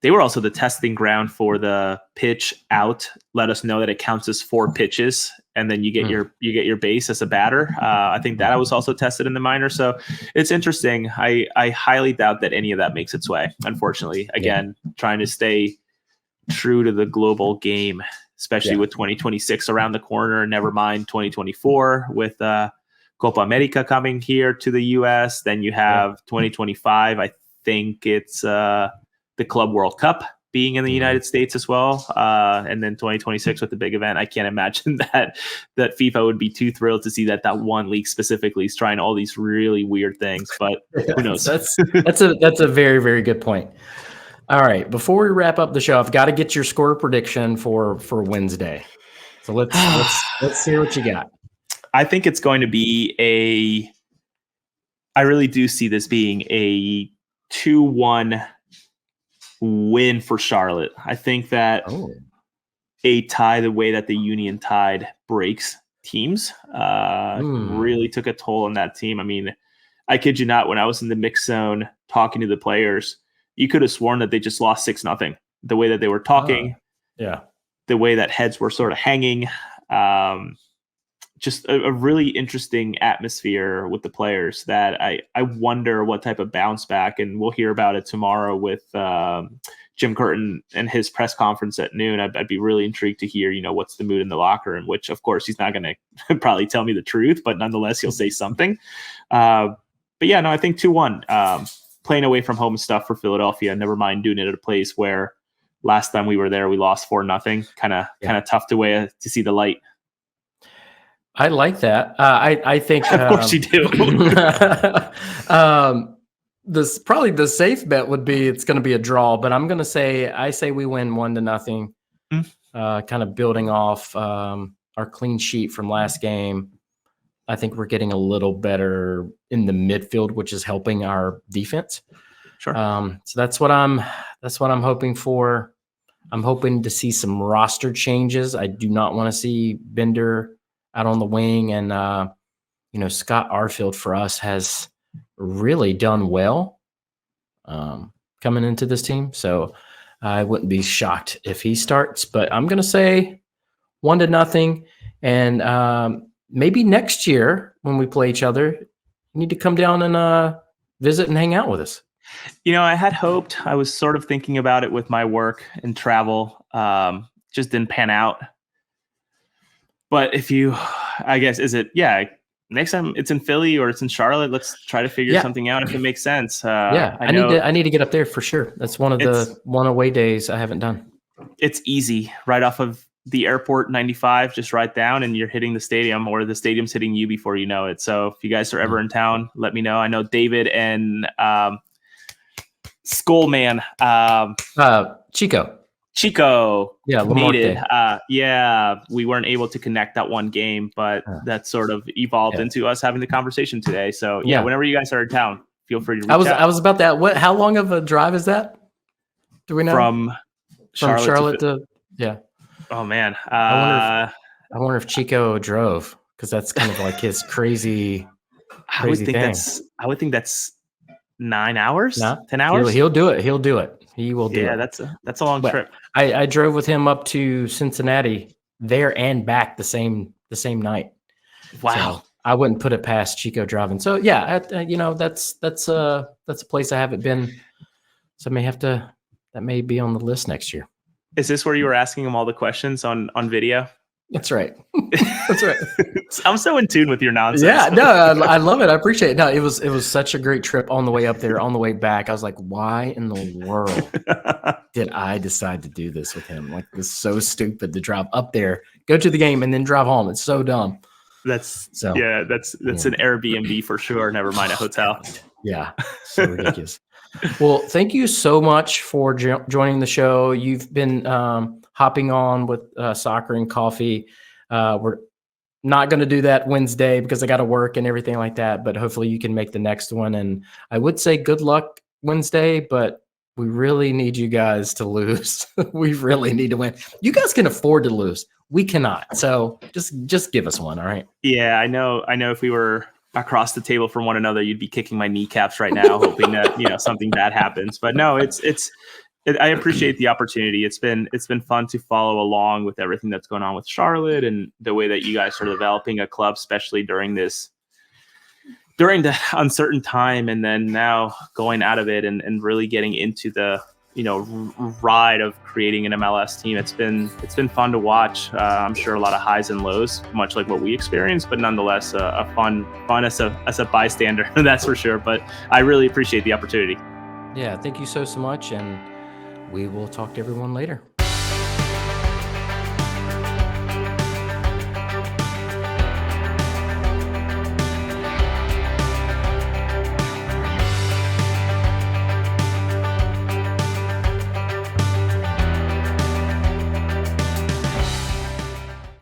they were also the testing ground for the pitch out. Let us know that it counts as 4 pitches, and then you get your base as a batter. I think that was also tested in the minor. So it's interesting. I highly doubt that any of that makes its way. Unfortunately, again, trying to stay true to the global game, especially with 2026 around the corner. Never mind 2024 with Copa America coming here to the U.S. Then you have 2025. I think it's the Club World Cup being in the United States as well. And then 2026 with the big event. I can't imagine that FIFA would be too thrilled to see that one league specifically is trying all these really weird things, but who knows? That's a very, very good point. All right. Before we wrap up the show, I've got to get your score prediction for Wednesday. So let's hear what you got. I think it's going to be I really do see this being a 2-1 win for Charlotte. I think that a tie, the way that the Union tied breaks teams, really took a toll on that team. I mean, I kid you not, when I was in the mix zone talking to the players, you could have sworn that they just lost 6-0. The way that they were talking, the way that heads were sort of hanging, just a really interesting atmosphere with the players that I wonder what type of bounce back, and we'll hear about it tomorrow with Jim Curtin and his press conference at noon. I'd be really intrigued to hear, what's the mood in the locker room, which of course he's not going to probably tell me the truth, but nonetheless, he'll say something. But yeah, no, I think 2-1, playing away from home stuff for Philadelphia. Never mind doing it at a place where last time we were there, we lost 4-0. Kind of tough to see the light. I like that. I think, of course you do. This probably the safe bet would be it's going to be a draw, but I'm going to say we win 1-0. Kind of building off our clean sheet from last game. I think we're getting a little better in the midfield, which is helping our defense. Sure. So that's what I'm hoping for. I'm hoping to see some roster changes. I do not want to see Bender out on the wing, and Scott Arfield for us has really done well coming into this team. So I wouldn't be shocked if he starts, but I'm going to say 1-0. And maybe next year when we play each other, you need to come down and visit and hang out with us. I had hoped. I was sort of thinking about it with my work and travel. Just didn't pan out. But next time it's in Philly or it's in Charlotte, let's try to figure something out if it makes sense. I need to get up there for sure. That's one of the away days I haven't done. It's easy, right off of the airport 95, just right down, and you're hitting the stadium, or the stadium's hitting you before you know it. So if you guys are ever in town, let me know. I know David and Skullman, Chico made it. We weren't able to connect that one game, but that sort of evolved into us having the conversation today. So whenever you guys are in town, feel free to reach out. I was about that. How long of a drive is that? Do we know? From Charlotte to oh man. I wonder if Chico drove, because that's kind of like his crazy thing. I would think that's 9 hours, 10 hours. He'll do it. He will do it. Yeah, that's a long trip. I drove with him up to Cincinnati, there and back the same night. Wow. So I wouldn't put it past Chico driving. So that's a place I haven't been. So that may be on the list next year. Is this where you were asking him all the questions on video? That's right. That's right. I'm so in tune with your nonsense. Yeah, no, I love it. I appreciate it. No, it was such a great trip on the way up there, on the way back. I was like, why in the world did I decide to do this with him? Like, it's so stupid to drive up there, go to the game, and then drive home. It's so dumb. That's an Airbnb for sure. Never mind a hotel. Yeah, so ridiculous. Well, thank you so much for joining the show. You've been hopping on with soccer and coffee. We're not going to do that Wednesday because I got to work and everything like that, but hopefully you can make the next one. And I would say good luck Wednesday, but we really need you guys to lose. We really need to win. You guys can afford to lose. we cannot. So just give us one. All right. Yeah, I know. If we were across the table from one another, you'd be kicking my kneecaps right now, hoping that something bad happens. But no, I appreciate the opportunity. It's been fun to follow along with everything that's going on with Charlotte and the way that you guys are developing a club, especially during the uncertain time, and then now going out of it and really getting into the ride of creating an MLS team. It's been fun to watch. I'm sure a lot of highs and lows, much like what we experienced, but nonetheless a fun as a bystander. That's for sure. But I really appreciate the opportunity. Yeah, thank you so much, and we will talk to everyone later.